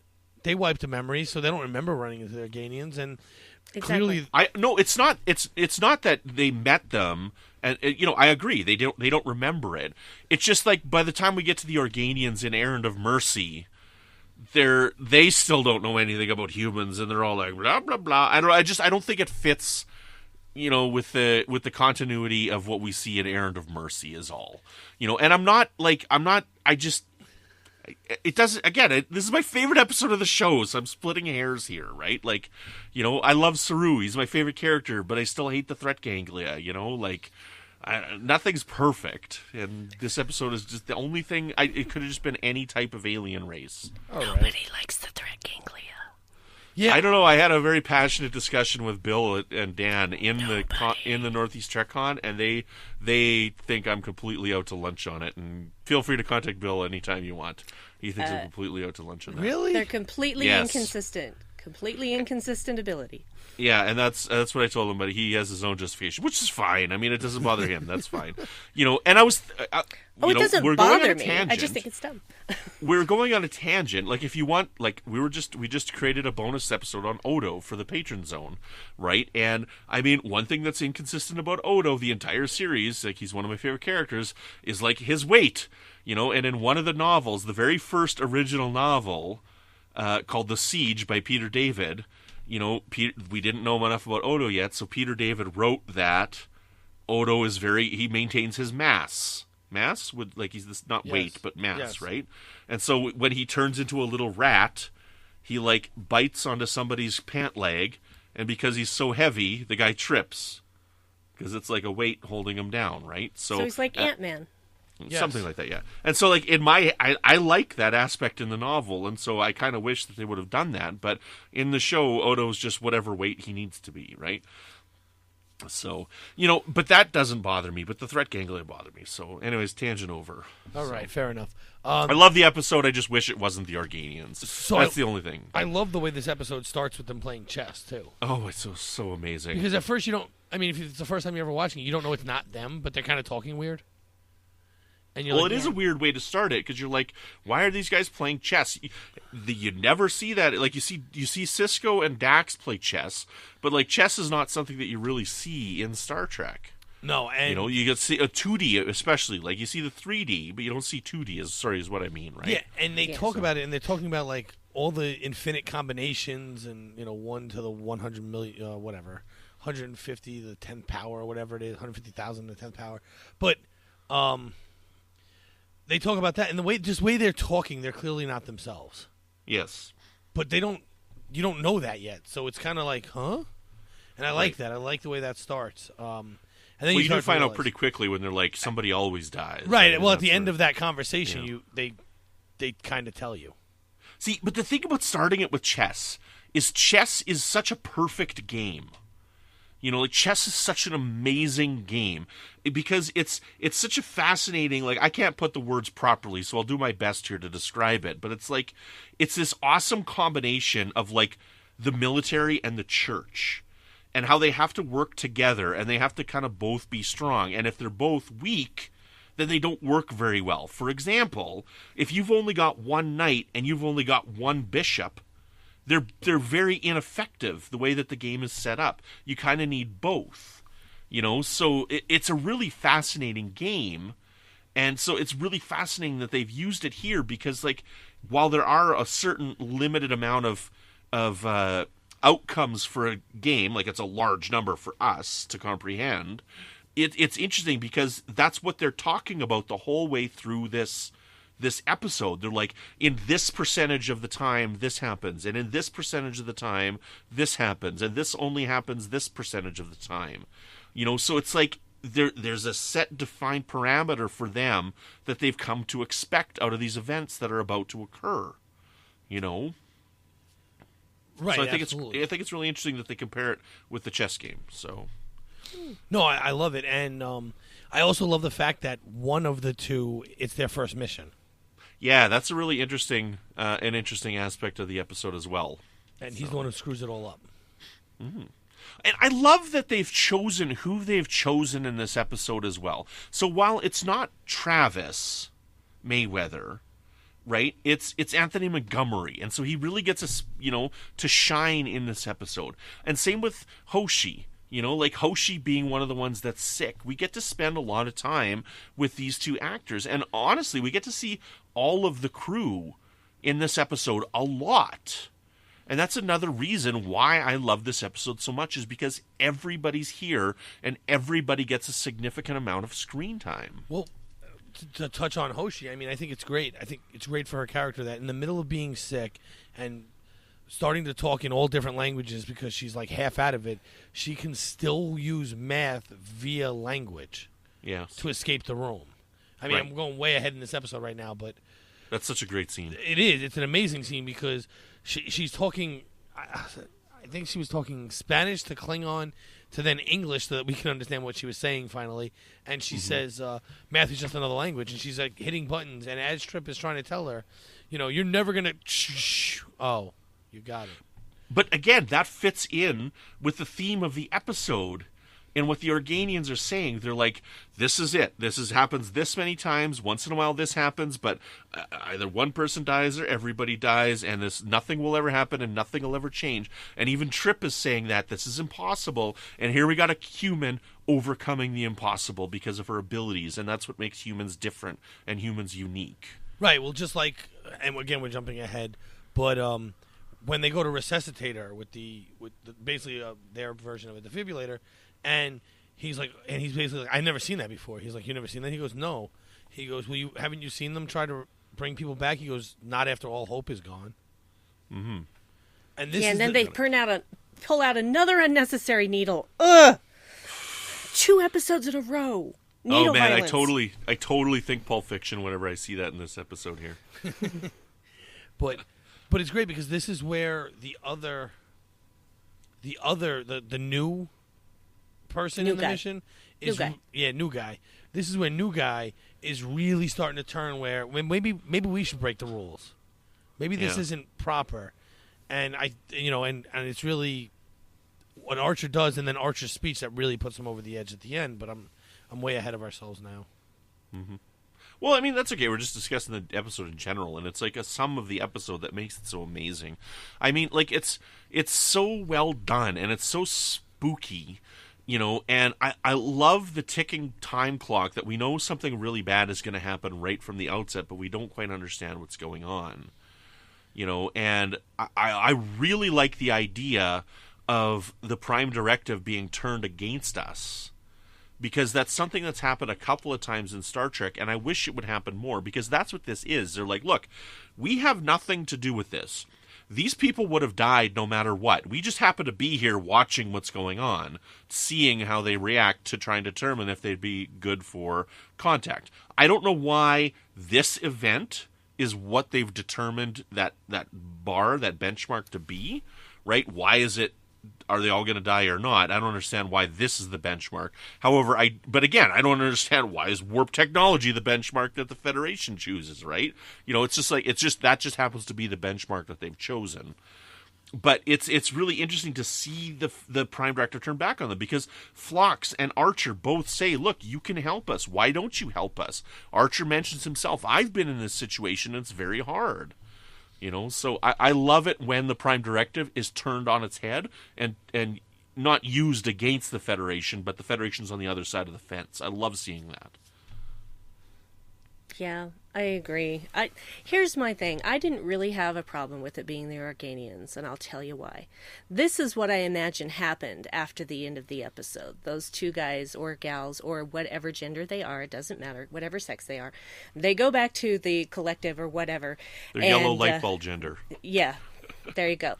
They wiped the memories, so they don't remember running into the Organians, and Clearly, No, it's not. It's not that they met them, and I agree. They don't remember it. It's just like by the time we get to the Organians in Errand of Mercy, they still don't know anything about humans, and they're all like blah blah blah. I don't think it fits. With the continuity of what we see in Errand of Mercy is all. And it doesn't, again, this is my favorite episode of the show, so I'm splitting hairs here, right? Like, I love Saru, he's my favorite character, but I still hate the threat ganglia, nothing's perfect, and this episode is just the only thing, it could have just been any type of alien race. Nobody likes the threat ganglia. Yeah, I don't know. I had a very passionate discussion with Bill and Dan in the Northeast Trek Con, and they think I'm completely out to lunch on it. And feel free to contact Bill anytime you want. He thinks I'm completely out to lunch on that. Really? They're completely inconsistent. Completely inconsistent ability. Yeah, and that's what I told him. But he has his own justification, which is fine. I mean, it doesn't bother him. That's fine. And I was. It doesn't bother me. I just think it's dumb. We're going on a tangent. Like, if you want, like, we just created a bonus episode on Odo for the Patron Zone, right? And I mean, one thing that's inconsistent about Odo, the entire series, like, he's one of my favorite characters, is like his weight. And in one of the novels, the very first original novel, called The Siege by Peter David, we didn't know enough about Odo yet, so Peter David wrote that Odo is he maintains his mass. Mass would, like, he's this, not weight, but mass, right? And so when he turns into a little rat, he, like, bites onto somebody's pant leg, and because he's so heavy, the guy trips. Because it's like a weight holding him down, right? So he's like Ant-Man. Something like that, yeah. And so, like, I like that aspect in the novel, and so I kind of wish that they would have done that. But in the show, Odo's just whatever weight he needs to be, right? So, but that doesn't bother me, but the threat ganglia bother me. So, anyways, tangent over. All right, fair enough. I love the episode, I just wish it wasn't the Organians. So that's the only thing. I love the way this episode starts with them playing chess, too. Oh, it's so amazing. Because at first if it's the first time you're ever watching it, you don't know it's not them, but they're kind of talking weird. And it is a weird way to start it, because you're like, why are these guys playing chess? You never see that. Like, you see Cisco and Dax play chess, but, like, chess is not something that you really see in Star Trek. No, and you get see a 2D especially. Like, you see the 3D, but you don't see 2D. Is what I mean, right? Yeah, and they talk about it, and they're talking about, like, all the infinite combinations, and 1 to the 100 million, whatever, 150 to the 10th power, or whatever it is, 150,000 to the 10th power, but they talk about that, and the way they're talking, they're clearly not themselves. Yes. But you don't know that yet, so it's kind of like, huh? And I like that. I like the way that starts. And then you do find out pretty quickly when they're like, somebody always dies. Right. Well, at the end of that conversation, they kind of tell you. See, but the thing about starting it with chess is such a perfect game. Like, chess is such an amazing game because it's such a fascinating, like, I can't put the words properly, so I'll do my best here to describe it, but it's like, it's this awesome combination of, like, the military and the church and how they have to work together and they have to kind of both be strong. And if they're both weak, then they don't work very well. For example, if you've only got one knight and you've only got one bishop, they're very ineffective the way that the game is set up. You kind of need both, so it's a really fascinating game. And so it's really fascinating that they've used it here because, like, while there are a certain limited amount of outcomes for a game, like, it's a large number for us to comprehend, it's interesting because that's what they're talking about the whole way through this episode. They're like, in this percentage of the time this happens, and in this percentage of the time this happens, and this only happens this percentage of the time. So it's like there's a set defined parameter for them that they've come to expect out of these events that are about to occur. Right. So I think it's really interesting that they compare it with the chess game. So no, I love it, and I also love the fact that one of the two, it's their first mission. Yeah, that's a really interesting aspect of the episode as well. And he's the one who screws it all up. Mm-hmm. And I love that they've chosen who they've chosen in this episode as well. So while it's not Travis Mayweather, right? It's Anthony Montgomery, and so he really gets to shine in this episode. And same with Hoshi. Like Hoshi being one of the ones that's sick. We get to spend a lot of time with these two actors. And honestly, we get to see all of the crew in this episode a lot. And that's another reason why I love this episode so much, is because everybody's here and everybody gets a significant amount of screen time. Well, to touch on Hoshi, I mean, I think it's great. I think it's great for her character that in the middle of being sick and starting to talk in all different languages because she's like half out of it, she can still use math via language to escape the room. I mean, I'm going way ahead in this episode right now, but that's such a great scene. It is. It's an amazing scene because she's talking, I think she was talking Spanish to Klingon to then English so that we can understand what she was saying finally. And she says, math is just another language. And she's like hitting buttons. And as Trip is trying to tell her, you're never going to, oh, you got it. But again, that fits in with the theme of the episode and what the Organians are saying. They're like, this is it. Happens this many times. Once in a while this happens, but either one person dies or everybody dies, and nothing will ever happen and nothing will ever change. And even Trip is saying that this is impossible. And here we got a human overcoming the impossible because of her abilities. And that's what makes humans different and humans unique. Right. Well, just like, and again, we're jumping ahead, but when they go to resuscitate her with basically their version of a defibrillator, and he's basically like, I've never seen that before. He's like, you never seen that? He goes, no. He goes, well, haven't you seen them try to bring people back? He goes, not after all hope is gone. Mm-hmm. And then they pull out another unnecessary needle. Ugh! 2 episodes in a row. Needle violence. I totally think Pulp Fiction whenever I see that in this episode here. But it's great because this is where the new person in the mission is new guy. This is where new guy is really starting to turn where maybe we should break the rules. Maybe this isn't proper. And and it's really what Archer does, and then Archer's speech that really puts him over the edge at the end, but I'm way ahead of ourselves now. Mm-hmm. Well, I mean, that's okay. We're just discussing the episode in general, and it's like a sum of the episode that makes it so amazing. I mean, like, it's so well done, and it's so spooky, and I love the ticking time clock that we know something really bad is going to happen right from the outset, but we don't quite understand what's going on. And I really like the idea of the Prime Directive being turned against us. Because that's something that's happened a couple of times in Star Trek, and I wish it would happen more, because that's what this is. They're like, look, we have nothing to do with this. These people would have died no matter what. We just happen to be here watching what's going on, seeing how they react to trying to determine if they'd be good for contact. I don't know why this event is what they've determined that bar, that benchmark to be, right? Why is it? Are they all going to die or not? I don't understand why this is the benchmark. However, but again, I don't understand why is warp technology the benchmark that the Federation chooses, right? It's just that just happens to be the benchmark that they've chosen. But it's really interesting to see the Prime Directive turn back on them, because Phlox and Archer both say, look, you can help us. Why don't you help us? Archer mentions himself, I've been in this situation, and it's very hard. So I love it when the Prime Directive is turned on its head and not used against the Federation, but the Federation's on the other side of the fence. I love seeing that. Yeah, I agree. Here's my thing. I didn't really have a problem with it being the Organians, and I'll tell you why. This is what I imagine happened after the end of the episode. Those 2 guys or gals or whatever gender they are, it doesn't matter, whatever sex they are, they go back to the collective or whatever. They're yellow light bulb gender. Yeah, there you go.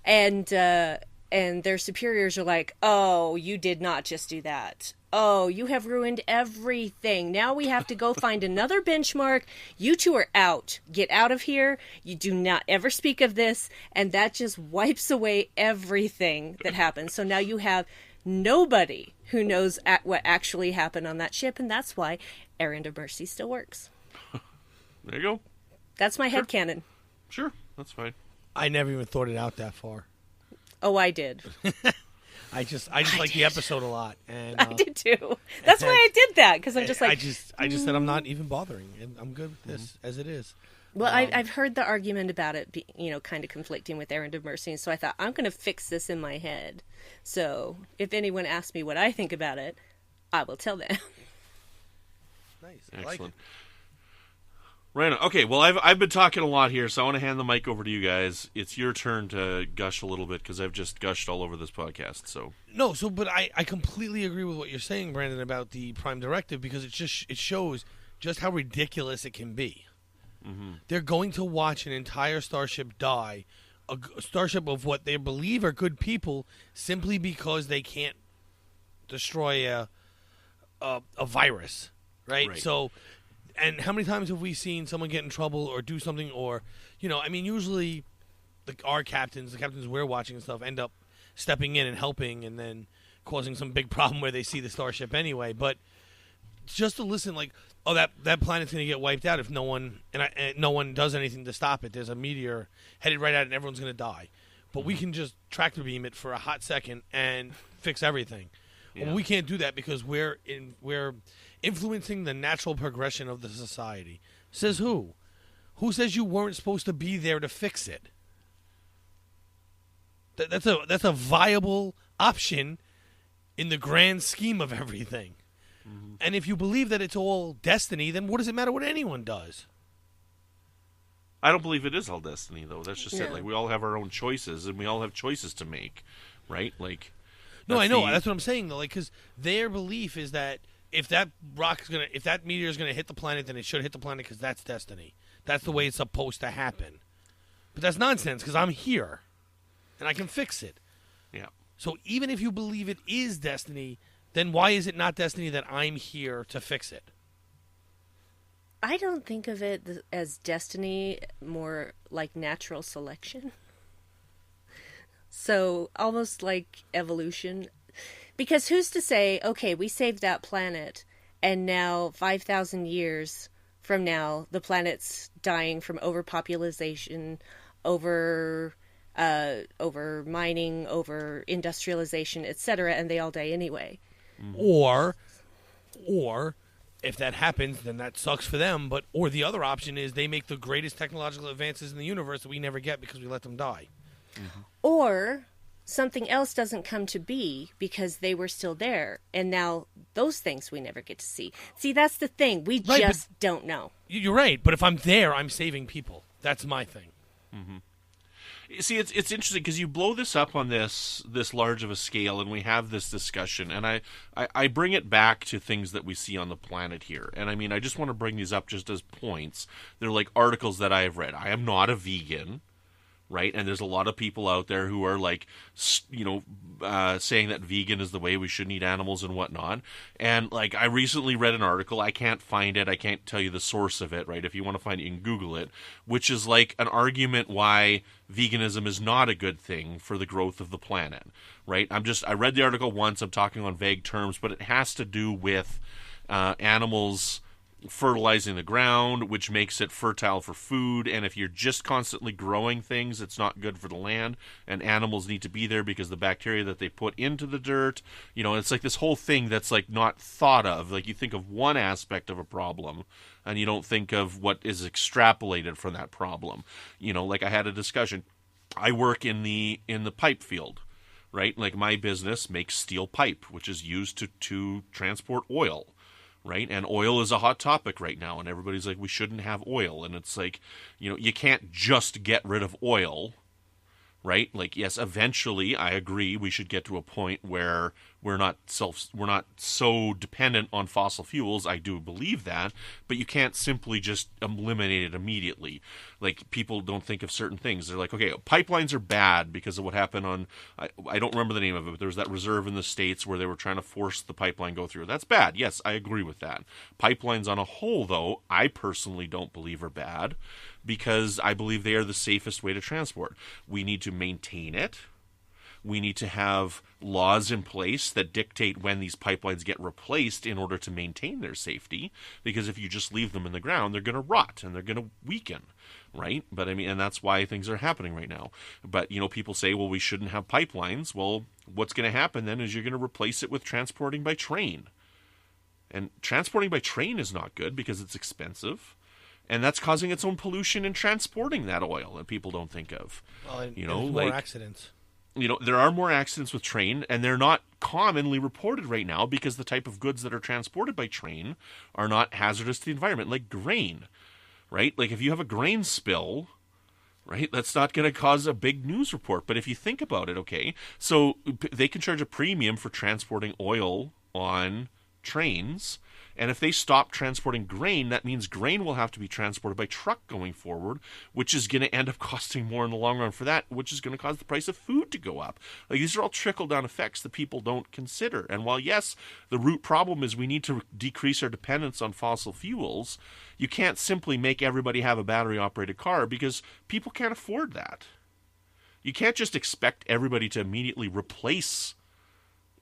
And their superiors are like, oh, you did not just do that. Oh, you have ruined everything. Now we have to go find another benchmark. You 2 are out. Get out of here. You do not ever speak of this. And that just wipes away everything that happened. So now you have nobody who knows what actually happened on that ship. And that's why Errand of Mercy still works. There you go. That's my headcanon. Sure, that's fine. I never even thought it out that far. Oh, I did. I just like the episode a lot, and I did too. That's why I did that, because I'm just like I just said I'm not even bothering. I'm good with this as it is. Well, I've heard the argument about it, kind of conflicting with Errand of Mercy, and so I thought, I'm going to fix this in my head. So if anyone asks me what I think about it, I will tell them. Nice. Excellent. Right on. Okay, well, I've been talking a lot here, so I want to hand the mic over to you guys. It's your turn to gush a little bit, because I've just gushed all over this podcast. So but I completely agree with what you're saying, Brandon, about the Prime Directive, because it shows just how ridiculous it can be. Mm-hmm. They're going to watch an entire starship die, a starship of what they believe are good people, simply because they can't destroy a virus, right? So, and how many times have we seen someone get in trouble or do something, or, usually our captains, the captains we're watching and stuff, end up stepping in and helping and then causing some big problem where they see the starship anyway. But just to listen, that planet's going to get wiped out if no one does anything to stop it. There's a meteor headed right at it and everyone's going to die. But we can just tractor beam it for a hot second and fix everything. Yeah. Well, we can't do that because we're influencing the natural progression of the society. Says who? Who says you weren't supposed to be there to fix it? That's a viable option in the grand scheme of everything. Mm-hmm. And if you believe that it's all destiny, then what does it matter what anyone does? I don't believe it is all destiny, though. That's just it. Like, we all have our own choices, and we all have choices to make, right? Like, no, I know. That's what I'm saying, though. Like, because their belief is that if that meteor is gonna hit the planet, then it should hit the planet because that's destiny. That's the way it's supposed to happen. But that's nonsense because I'm here, and I can fix it. Yeah. So even if you believe it is destiny, then why is it not destiny that I'm here to fix it? I don't think of it as destiny, more like natural selection. So almost like evolution. Because who's to say, okay, we saved that planet, and now 5,000 years from now, the planet's dying from overpopulation, over mining, over industrialization, etc., and they all die anyway. Or if that happens, then that sucks for them. Or the other option is they make the greatest technological advances in the universe that we never get because we let them die. Mm-hmm. Or something else doesn't come to be because they were still there, and now those things we never get to see. See, that's the thing. We just don't know. You're right, but if I'm there, I'm saving people. That's my thing. Mm-hmm. See, it's interesting because you blow this up on this large of a scale, and we have this discussion, and I bring it back to things that we see on the planet here. And I mean, I just want to bring these up just as points. They're like articles that I have read. I am not a vegan, right? And there's a lot of people out there who are like, saying that vegan is the way we shouldn't eat animals and whatnot. And like, I recently read an article. I can't find it. I can't tell you the source of it, right? If you want to find it, you can Google it, which is like an argument why veganism is not a good thing for the growth of the planet, right? I read the article once. I'm talking on vague terms, but it has to do with animals fertilizing the ground, which makes it fertile for food. And if you're just constantly growing things, it's not good for the land, and animals need to be there because the bacteria that they put into the dirt, it's like this whole thing that's like not thought of. Like, you think of one aspect of a problem and you don't think of what is extrapolated from that problem. Like, I had a discussion. I work in the pipe field, right? Like, my business makes steel pipe, which is used to transport oil. Right? And oil is a hot topic right now, and everybody's like, we shouldn't have oil. And it's like, you can't just get rid of oil, right? Like, yes, eventually, I agree, we should get to a point where we're not so dependent on fossil fuels. I do believe that, but you can't simply just eliminate it immediately. Like, people don't think of certain things. They're like, okay, pipelines are bad because of what happened on, I don't remember the name of it, but there was that reserve in the States where they were trying to force the pipeline go through. That's bad. Yes, I agree with that. Pipelines on a whole, though, I personally don't believe are bad because I believe they are the safest way to transport. We need to maintain it. We need to have laws in place that dictate when these pipelines get replaced in order to maintain their safety, because if you just leave them in the ground, they're going to rot and they're going to weaken, right? But I mean, and that's why things are happening right now. But, people say, well, we shouldn't have pipelines. Well, what's going to happen then is you're going to replace it with transporting by train. And transporting by train is not good because it's expensive. And that's causing its own pollution in transporting that oil that people don't think of. Well, and, you know, and more accidents. You know, there are more accidents with train, and they're not commonly reported right now because the type of goods that are transported by train are not hazardous to the environment, like grain, right? Like if you have a grain spill, right, that's not going to cause a big news report. But if you think about it, okay, so they can charge a premium for transporting oil on trains. And if they stop transporting grain, that means grain will have to be transported by truck going forward, which is going to end up costing more in the long run for that, which is going to cause the price of food to go up. Like, these are all trickle-down effects that people don't consider. And while, yes, the root problem is we need to decrease our dependence on fossil fuels, you can't simply make everybody have a battery-operated car because people can't afford that. You can't just expect everybody to immediately replace,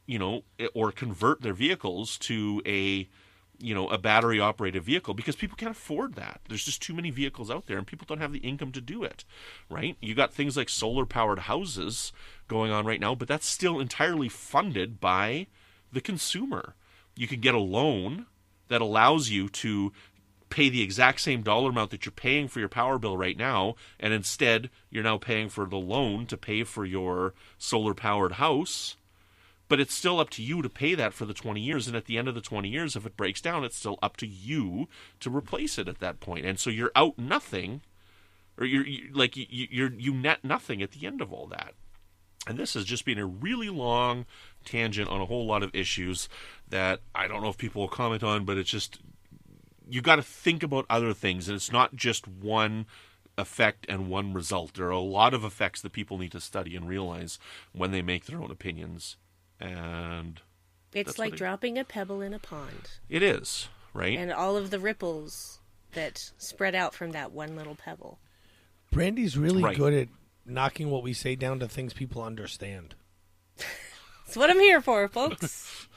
you know, or convert their vehicles to a battery-operated vehicle because people can't afford that. There's just too many vehicles out there, and people don't have the income to do it, right? You got things like solar-powered houses going on right now, but that's still entirely funded by the consumer. You can get a loan that allows you to pay the exact same dollar amount that you're paying for your power bill right now, and instead you're now paying for the loan to pay for your solar-powered house. But it's still up to you to pay that for the 20 years. And at the end of the 20 years, if it breaks down, it's still up to you to replace it at that point. And so you're out nothing, or you net nothing at the end of all that. And this has just been a really long tangent on a whole lot of issues that I don't know if people will comment on, but it's just, you got to think about other things. And it's not just one effect and one result. There are a lot of effects that people need to study and realize when they make their own opinions. And it's like dropping a pebble in a pond. It is, right? And all of the ripples that spread out from that one little pebble. Brandy's really good at knocking what we say down to things people understand. That's what I'm here for, folks.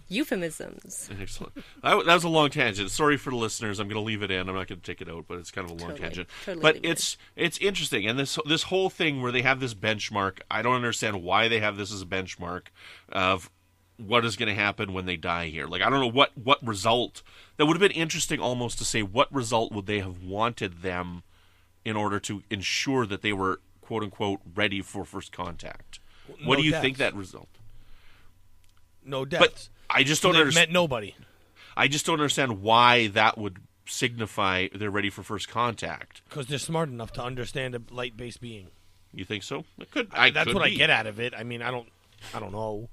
Euphemisms. Excellent. That was a long tangent. Sorry for the listeners. I'm going to leave it in. I'm not going to take it out, but it's kind of a long tangent. But it's interesting. And this whole thing where they have this benchmark, I don't understand why they have this as a benchmark of what is going to happen when they die here. Like, I don't know what result. That would have been interesting almost to say what result would they have wanted them in order to ensure that they were, quote-unquote, ready for first contact. What do you think that result? No deaths. But I just don't understand. Met nobody. I just don't understand why that would signify they're ready for first contact. Because they're smart enough to understand a light-based being. You think so? It could. That's what I get out of it. I mean, I don't know,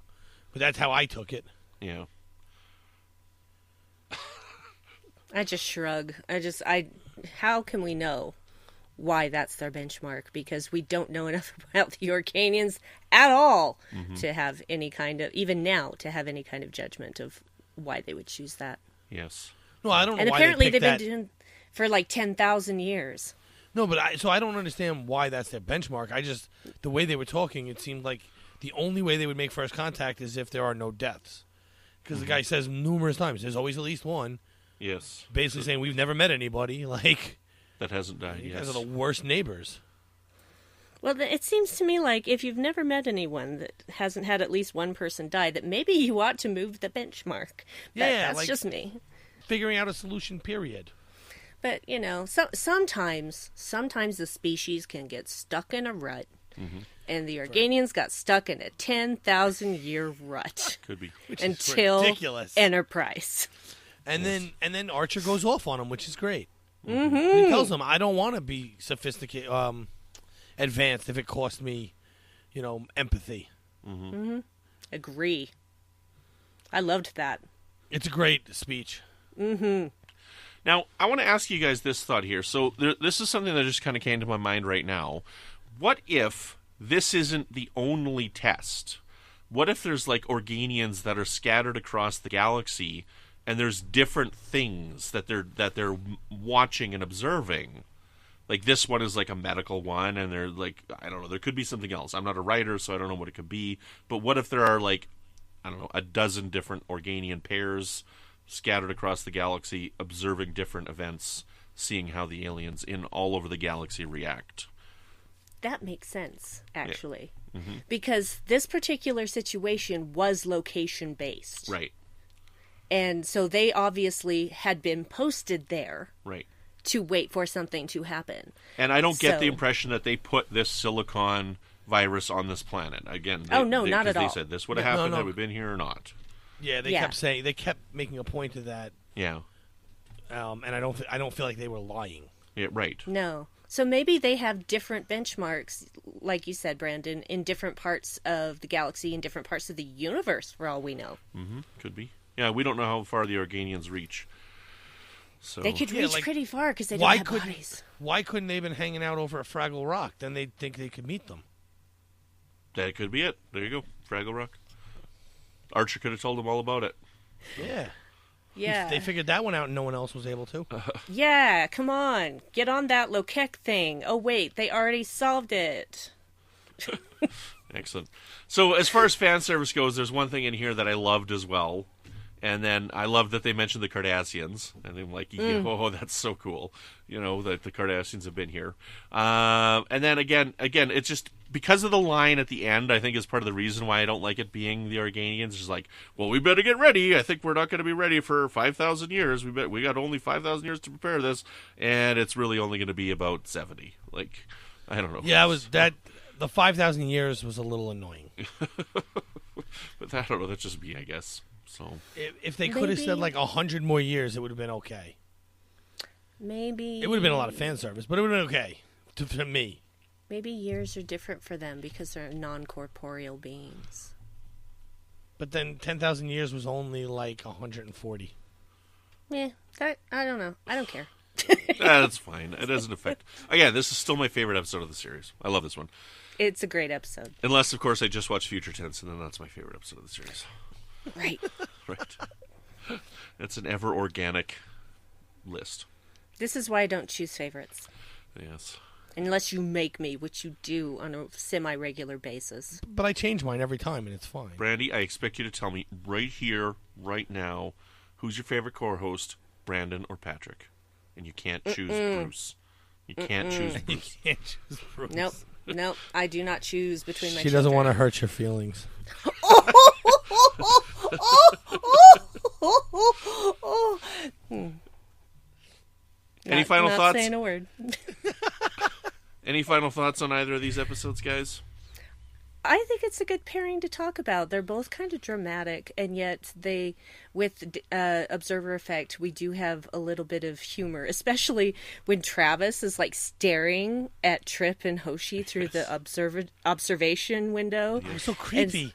but that's how I took it. Yeah. I just shrug. How can we know why that's their benchmark? Because we don't know enough about the Organians at all to have any kind of, even now, to have any kind of judgment of why they would choose that. Yes. No, I don't know. And why apparently they've been doing for like 10,000 years. No, but I don't understand why that's their benchmark. The way they were talking, it seemed like the only way they would make first contact is if there are no deaths. Because the guy says numerous times, there's always at least one. Yes. Basically saying we've never met anybody that hasn't died. You yes. guys are the worst neighbors. Well, it seems to me like if you've never met anyone that hasn't had at least one person die, that maybe you ought to move the benchmark. That's just me. Figuring out a solution, period. But, sometimes the species can get stuck in a rut. Mm-hmm. And the Organians got stuck in a 10,000-year rut. Could be. Which until is ridiculous. Enterprise. And then Archer goes off on him, which is great. Mm-hmm. He tells him, I don't want to be sophisticated, advanced if it costs me, empathy. Mm-hmm. Mm-hmm. Agree. I loved that. It's a great speech. Mm-hmm. Now, I want to ask you guys this thought here. So this is something that just kind of came to my mind right now. What if this isn't the only test? What if there's like Organians that are scattered across the galaxy, and there's different things that they're watching and observing? Like this one is like a medical one, and they're like, I don't know, there could be something else. I'm not a writer, so I don't know what it could be. But what if there are like, I don't know, a dozen different Organian pairs scattered across the galaxy, observing different events, seeing how the aliens in all over the galaxy react? That makes sense, actually. Yeah. Mm-hmm. Because this particular situation was location-based. Right. And so they obviously had been posted there. Right. To wait for something to happen. And I don't get the impression that they put this silicon virus on this planet. Again, not at all. They said this would have happened had we been here or not. Yeah, they kept making a point of that. Yeah. And I don't feel like they were lying. Yeah, right. No. So maybe they have different benchmarks, like you said, Brandon, in different parts of the galaxy, in different parts of the universe, for all we know. Mm-hmm. Could be. Yeah, we don't know how far the Organians reach. So they could reach pretty far because they don't have bodies. Why couldn't they have been hanging out over at Fraggle Rock? Then they'd think they could meet them. That could be it. There you go. Fraggle Rock. Archer could have told them all about it. Yeah. Yeah. They figured that one out and no one else was able to. Yeah, come on. Get on that Lokek thing. Oh, wait, they already solved it. Excellent. So as far as fan service goes, there's one thing in here that I loved as well. And then I love that they mentioned the Cardassians. And I'm like, oh, that's so cool. You know, that the Cardassians have been here. And then again, it's just because of the line at the end, I think is part of the reason why I don't like it being the Organians. It's like, well, we better get ready. I think we're not going to be ready for 5,000 years. We got only 5,000 years to prepare this. And it's really only going to be about 70. Like, I don't know. Yeah, the 5,000 years was a little annoying. But I don't know. That's just me, I guess. So if they could have said like 100 more years, it would have been okay. Maybe it would have been a lot of fan service, but it would have been okay to me. Maybe years are different for them because they're non-corporeal beings. But then 10,000 years was only like 140. Yeah, I don't know. I don't care. That's fine. It doesn't affect. Again, this is still my favorite episode of the series. I love this one. It's a great episode. Unless, of course, I just watch Future Tense, and then that's my favorite episode of the series. Right. Right. It's an ever organic list. This is why I don't choose favorites. Yes. Unless you make me, which you do on a semi-regular basis. But I change mine every time, and it's fine. Brandi, I expect you to tell me right here, right now, who's your favorite co-host, Brandon or Patrick? And you can't choose Bruce. You can't choose Bruce. You can't choose Bruce. Nope. I do not choose between my She doesn't want to hurt your feelings. Any final thoughts? Not saying a word. Any final thoughts on either of these episodes, guys? I think it's a good pairing to talk about. They're both kind of dramatic, and yet with Observer Effect, we do have a little bit of humor, especially when Travis is like staring at Trip and Hoshi through the observation window. It was so creepy.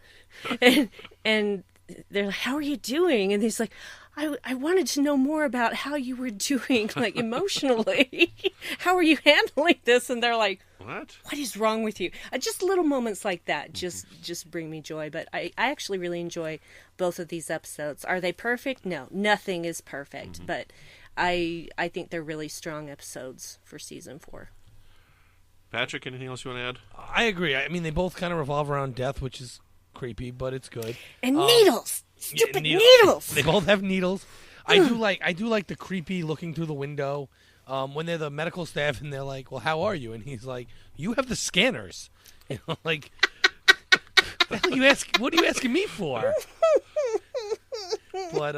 And they're like, "How are you doing?" And he's like, I wanted to know more about how you were doing, like, emotionally. How are you handling this? And they're like, what is wrong with you? Just little moments like that just bring me joy. But I actually really enjoy both of these episodes. Are they perfect? No, nothing is perfect. Mm-hmm. But I think they're really strong episodes for season 4. Patrick, anything else you want to add? I agree. I mean, they both kind of revolve around death, which is creepy, but it's good. And needles! Stupid needles! They both have needles. I do like the creepy looking through the window when they're the medical staff and they're like, "Well, how are you?" And he's like, "You have the scanners." You know, like, what are you asking me for? But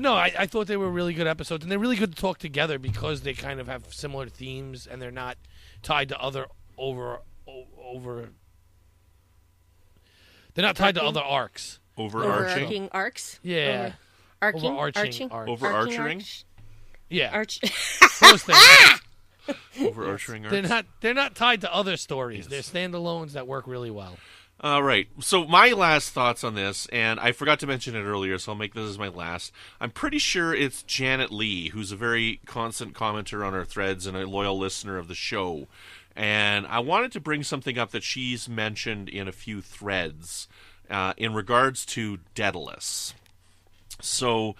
no, I thought they were really good episodes, and they're really good to talk together because they kind of have similar themes and they're not tied to other over. They're not tied to other arcs. Overarching arcs? Yeah. Overarching? Overarching? Yeah. Those things. Overarching arcs. They're not tied to other stories. Yes. They're standalones that work really well. All right. So my last thoughts on this, and I forgot to mention it earlier, so I'll make this as my last. I'm pretty sure it's Janet Lee, who's a very constant commenter on our threads and a loyal listener of the show. And I wanted to bring something up that she's mentioned in a few threads in regards to Daedalus. So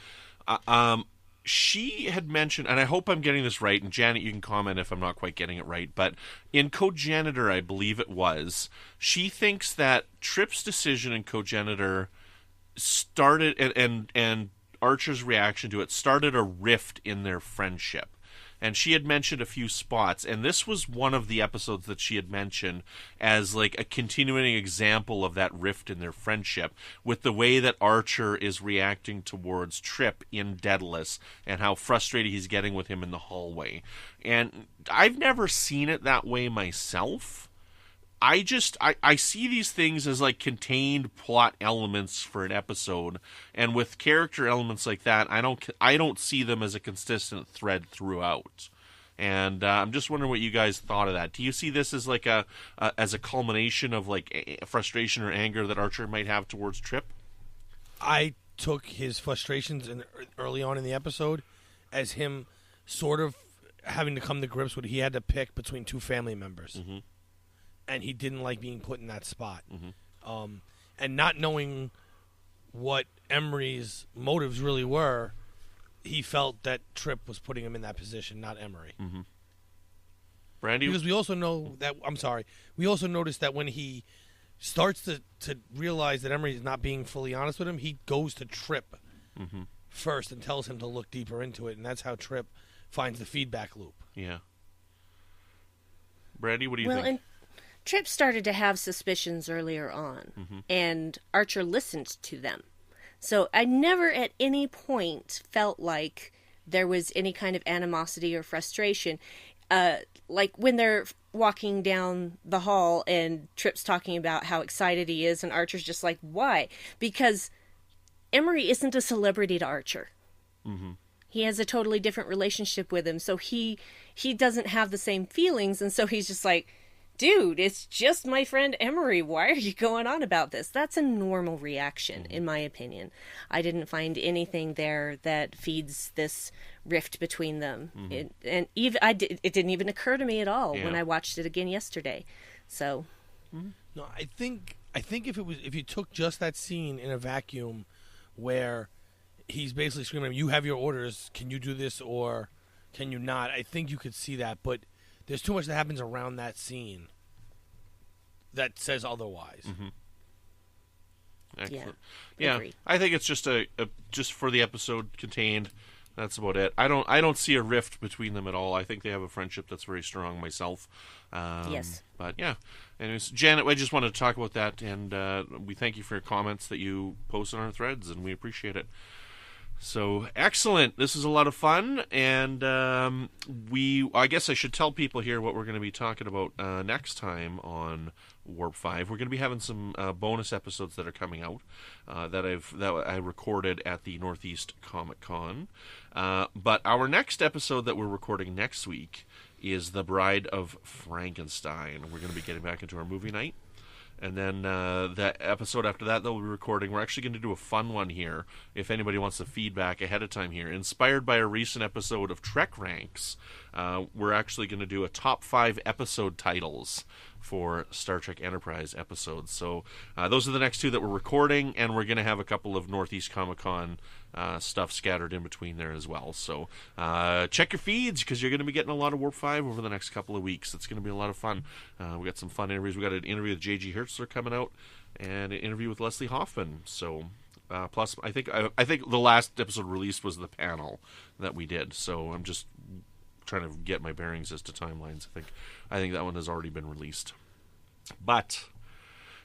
she had mentioned, and I hope I'm getting this right, and Janet, you can comment if I'm not quite getting it right, but in Cogenitor, I believe it was, she thinks that Trip's decision in Cogenitor started, and Archer's reaction to it, started a rift in their friendship. and she had mentioned a few spots, and this was one of the episodes that she had mentioned as like a continuing example of that rift in their friendship, with the way that Archer is reacting towards Trip in Daedalus and how frustrated he's getting with him in the hallway. And I've never seen it that way myself. I see these things as like contained plot elements for an episode, and with character elements like that, I don't see them as a consistent thread throughout. And I'm just wondering what you guys thought of that. Do you see this as like as a culmination of like frustration or anger that Archer might have towards Trip? I took his frustrations early on in the episode as him sort of having to come to grips with he had to pick between two family members. Mm-hmm. And he didn't like being put in that spot. Mm-hmm. And not knowing what Emery's motives really were, he felt that Trip was putting him in that position, not Emery. Mm-hmm. Brandi? Because we also know that, we also noticed that when he starts to realize that Emery is not being fully honest with him, he goes to Trip first and tells him to look deeper into it, and that's how Trip finds the feedback loop. Yeah. Brandi, what do you think? Trip started to have suspicions earlier on, and Archer listened to them. So I never at any point felt like there was any kind of animosity or frustration. Like when they're walking down the hall and Trip's talking about how excited he is, and Archer's just like, why? Because Emery isn't a celebrity to Archer. Mm-hmm. He has a totally different relationship with him, so he doesn't have the same feelings, and so he's just like, dude, it's just my friend Emery. Why are you going on about this? That's a normal reaction, in my opinion. I didn't find anything there that feeds this rift between them. Mm-hmm. It didn't even occur to me at all when I watched it again yesterday. So, no, I think if you took just that scene in a vacuum, where he's basically screaming, "You have your orders. Can you do this or can you not?" I think you could see that, but there's too much that happens around that scene that says otherwise. Mm-hmm. Excellent. Yeah, agreed. I think it's just just for the episode contained. That's about it. I don't see a rift between them at all. I think they have a friendship that's very strong myself. Yes. But yeah. Anyways, Janet, I just wanted to talk about that, and we thank you for your comments that you post on our threads, and we appreciate it. So, excellent. This is a lot of fun, and I guess I should tell people here what we're going to be talking about next time on Warp 5. We're going to be having some bonus episodes that are coming out that I recorded at the Northeast Comic Con. But our next episode that we're recording next week is The Bride of Frankenstein. We're going to be getting back into our movie night. And then the episode after that, we'll be recording. We're actually going to do a fun one here, if anybody wants the feedback ahead of time here. Inspired by a recent episode of Trek Ranks, we're actually going to do a top 5 episode titles for Star Trek Enterprise episodes. So those are the next 2 that we're recording, and we're going to have a couple of Northeast Comic-Con stuff scattered in between there as well. So check your feeds, because you're going to be getting a lot of Warp 5 over the next couple of weeks. It's going to be a lot of fun. We got some fun interviews. We got an interview with J.G. Hertzler coming out, and an interview with Leslie Hoffman. So plus, I think the last episode released was the panel that we did. So I'm just trying to get my bearings as to timelines. I think that one has already been released. But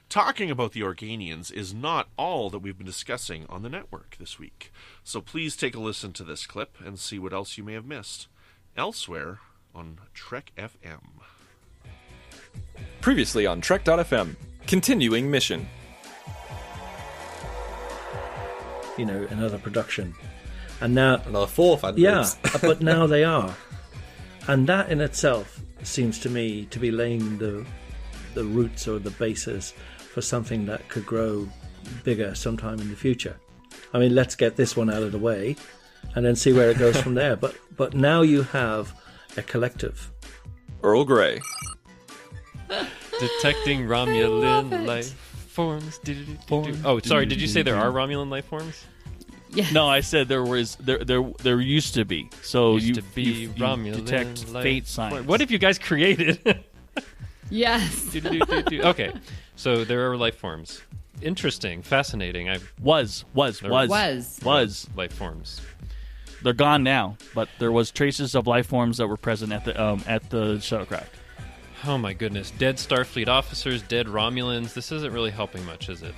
talking about the Organians is not all that we've been discussing on the network this week. So please take a listen to this clip and see what else you may have missed elsewhere on Trek FM. Previously on Trek.fm, continuing mission. Another production. And now another 4 fan groups. Yeah, but now they are. And that in itself seems to me to be laying the roots or the basis for something that could grow bigger sometime in the future. I mean, let's get this one out of the way and then see where it goes from there. But now you have a collective. Earl Grey. Detecting Romulan life forms. Oh, sorry, did you say there are Romulan life forms? Yeah. No, I said there used to be. So you Romulan detect fate signs. What have you guys created? Yes. Okay, so there are life forms. Interesting, fascinating. Was life forms. They're gone now, but there was traces of life forms that were present at the shuttlecraft. Oh my goodness. Dead Starfleet officers, dead Romulans. This isn't really helping much, is it?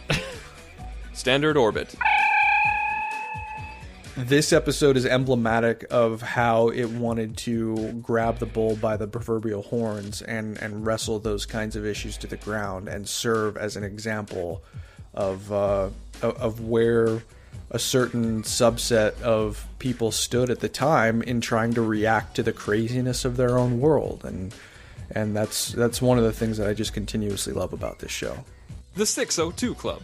Standard orbit. This episode is emblematic of how it wanted to grab the bull by the proverbial horns and wrestle those kinds of issues to the ground and serve as an example of where a certain subset of people stood at the time in trying to react to the craziness of their own world. And that's one of the things that I just continuously love about this show. The 602 Club.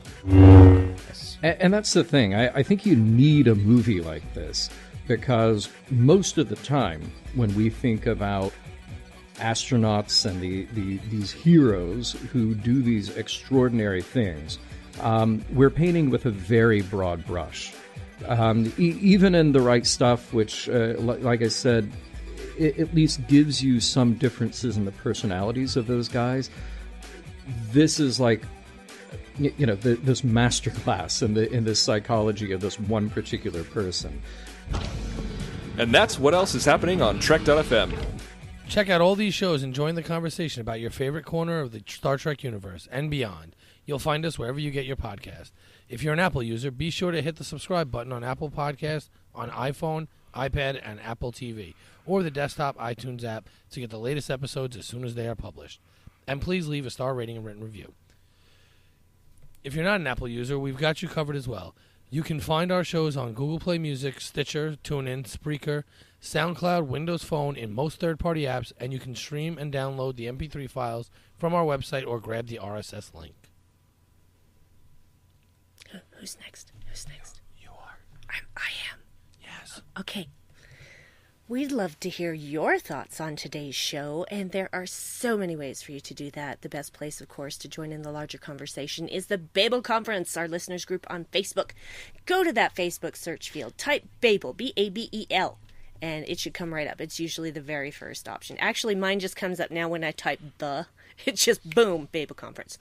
And that's the thing. I think you need a movie like this because most of the time when we think about astronauts and these heroes who do these extraordinary things, we're painting with a very broad brush. Even in The Right Stuff, which, like I said, it at least gives you some differences in the personalities of those guys. This is like, this masterclass in the psychology of this one particular person. And that's what else is happening on Trek.fm. Check out all these shows and join the conversation about your favorite corner of the Star Trek universe and beyond. You'll find us wherever you get your podcast. If you're an Apple user, be sure to hit the subscribe button on Apple Podcasts, on iPhone, iPad, and Apple TV, or the desktop iTunes app to get the latest episodes as soon as they are published. And please leave a star rating and written review. If you're not an Apple user, we've got you covered as well. You can find our shows on Google Play Music, Stitcher, TuneIn, Spreaker, SoundCloud, Windows Phone, in most third-party apps, and you can stream and download the MP3 files from our website or grab the RSS link. Who's next? You are. I am. Yes. Okay. We'd love to hear your thoughts on today's show, and there are so many ways for you to do that. The best place, of course, to join in the larger conversation is the Babel Conference, our listeners group on Facebook. Go to that Facebook search field, type Babel, B-A-B-E-L, and it should come right up. It's usually the very first option. Actually, mine just comes up now when I type the. It's just boom, Babel Conference.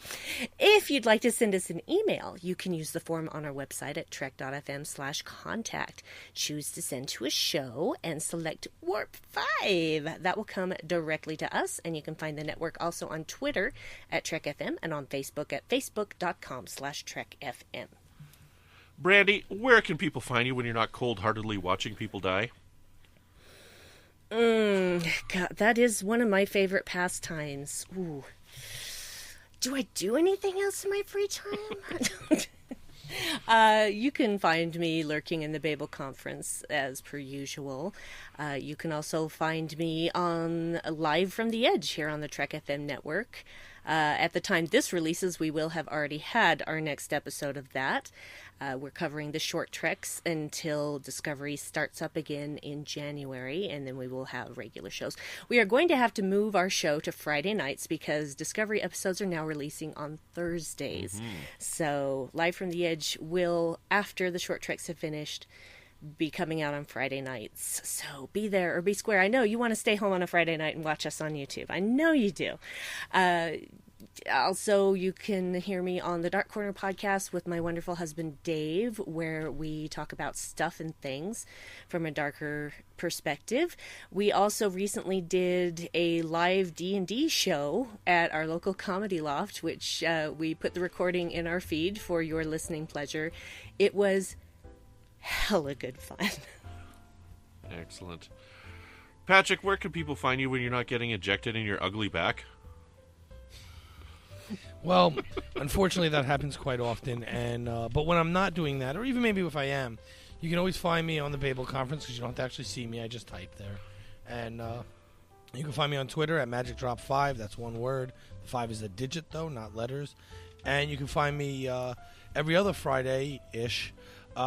If you'd like to send us an email, you can use the form on our website at trek.fm/contact. Choose to send to a show and select Warp 5. That will come directly to us, and you can find the network also on Twitter at TrekFM and on Facebook at facebook.com/TrekFM. Brandi, where can people find you when you're not cold-heartedly watching people die? God, that is one of my favorite pastimes. Ooh. Do I do anything else in my free time? You can find me lurking in the Babel Conference as per usual. You can also find me on Live from the Edge here on the Trek FM network. At the time this releases, we will have already had our next episode of that. We're covering the short treks until Discovery starts up again in January, and then we will have regular shows. We are going to have to move our show to Friday nights because Discovery episodes are now releasing on Thursdays. Mm-hmm. So Live from the Edge will, after the short treks have finished, be coming out on Friday nights. So be there or be square. I know you want to stay home on a Friday night and watch us on YouTube. I know you do. Also, you can hear me on the Dark Corner podcast with my wonderful husband Dave, where we talk about stuff and things from a darker perspective. We also recently did a live D&D show at our local comedy loft, which we put the recording in our feed for your listening pleasure. It was hella good fun. Excellent. Patrick, where can people find you when you're not getting ejected in your ugly back? Well, unfortunately, that happens quite often. And but when I'm not doing that, or even maybe if I am, you can always find me on the Babel Conference because you don't have to actually see me. I just type there. And you can find me on Twitter at MagicDrop5. That's one word. 5 is a digit, though, not letters. And you can find me every other Friday-ish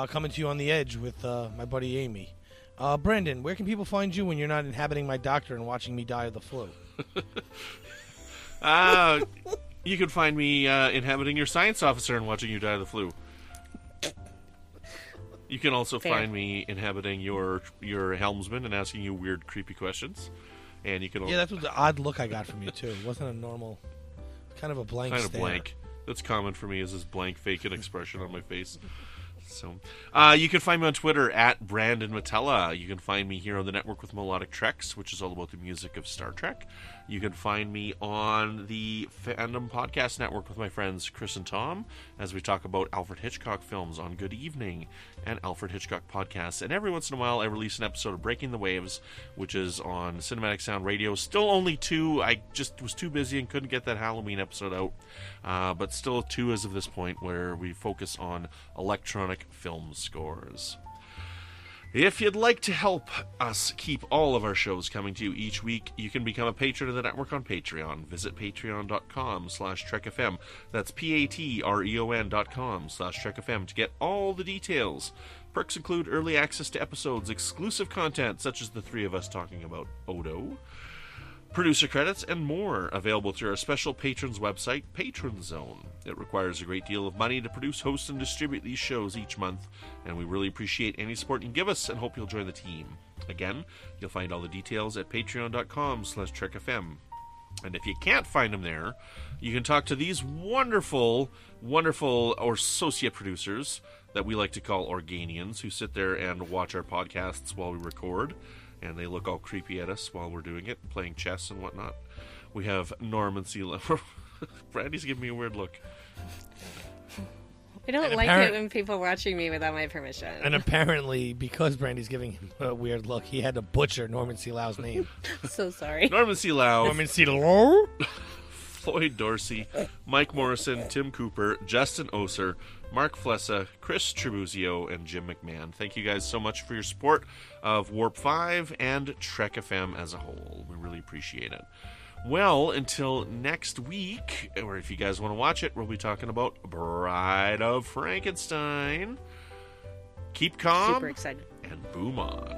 coming to you on the edge with my buddy Amy. Brandon, where can people find you when you're not inhabiting my doctor and watching me die of the flu? You can find me inhabiting your science officer and watching you die of the flu. You can also find me inhabiting your helmsman and asking you weird, creepy questions. And you can that's what the odd look I got from you too. It wasn't a normal, kind of a blank. Kind stare. of blank. That's common for me, is this blank, vacant expression on my face. So, you can find me on Twitter at Brandon-Shea. You can find me here on the network with Melodic Treks, which is all about the music of Star Trek. You can find me on the Fandom Podcast Network with my friends Chris and Tom, as we talk about Alfred Hitchcock films on Good Evening and Alfred Hitchcock Podcasts. And every once in a while, I release an episode of Breaking the Waves, which is on Cinematic Sound Radio. Still only 2. I just was too busy and couldn't get that Halloween episode out. But still 2 as of this point, where we focus on electronic film scores. If you'd like to help us keep all of our shows coming to you each week, you can become a patron of the network on Patreon. Visit patreon.com/TrekFM. That's patreon.com/TrekFM to get all the details. Perks include early access to episodes, exclusive content such as the 3 of us talking about Odo, producer credits, and more, available through our special patrons website, Patron Zone. It requires a great deal of money to produce, host, and distribute these shows each month, and we really appreciate any support you can give us and hope you'll join the team. Again, you'll find all the details at patreon.com/TrekFM. And if you can't find them there, you can talk to these wonderful, wonderful associate producers that we like to call Organians, who sit there and watch our podcasts while we record. And they look all creepy at us while we're doing it, playing chess and whatnot. We have Norman C. Brandy's giving me a weird look. I don't like it when people are watching me without my permission. And apparently, because Brandy's giving him a weird look, he had to butcher Norman C. Lau's name. So sorry. Norman C. Lau. Norman C. Lau. Floyd Dorsey, Mike Morrison, Tim Cooper, Justin Oser, Mark Flessa, Chris Tribuzio, and Jim McMahon. Thank you guys so much for your support of Warp 5 and Trek FM as a whole. We really appreciate it. Well, until next week, or if you guys want to watch it, we'll be talking about Bride of Frankenstein. Keep calm. Super excited. And boom on.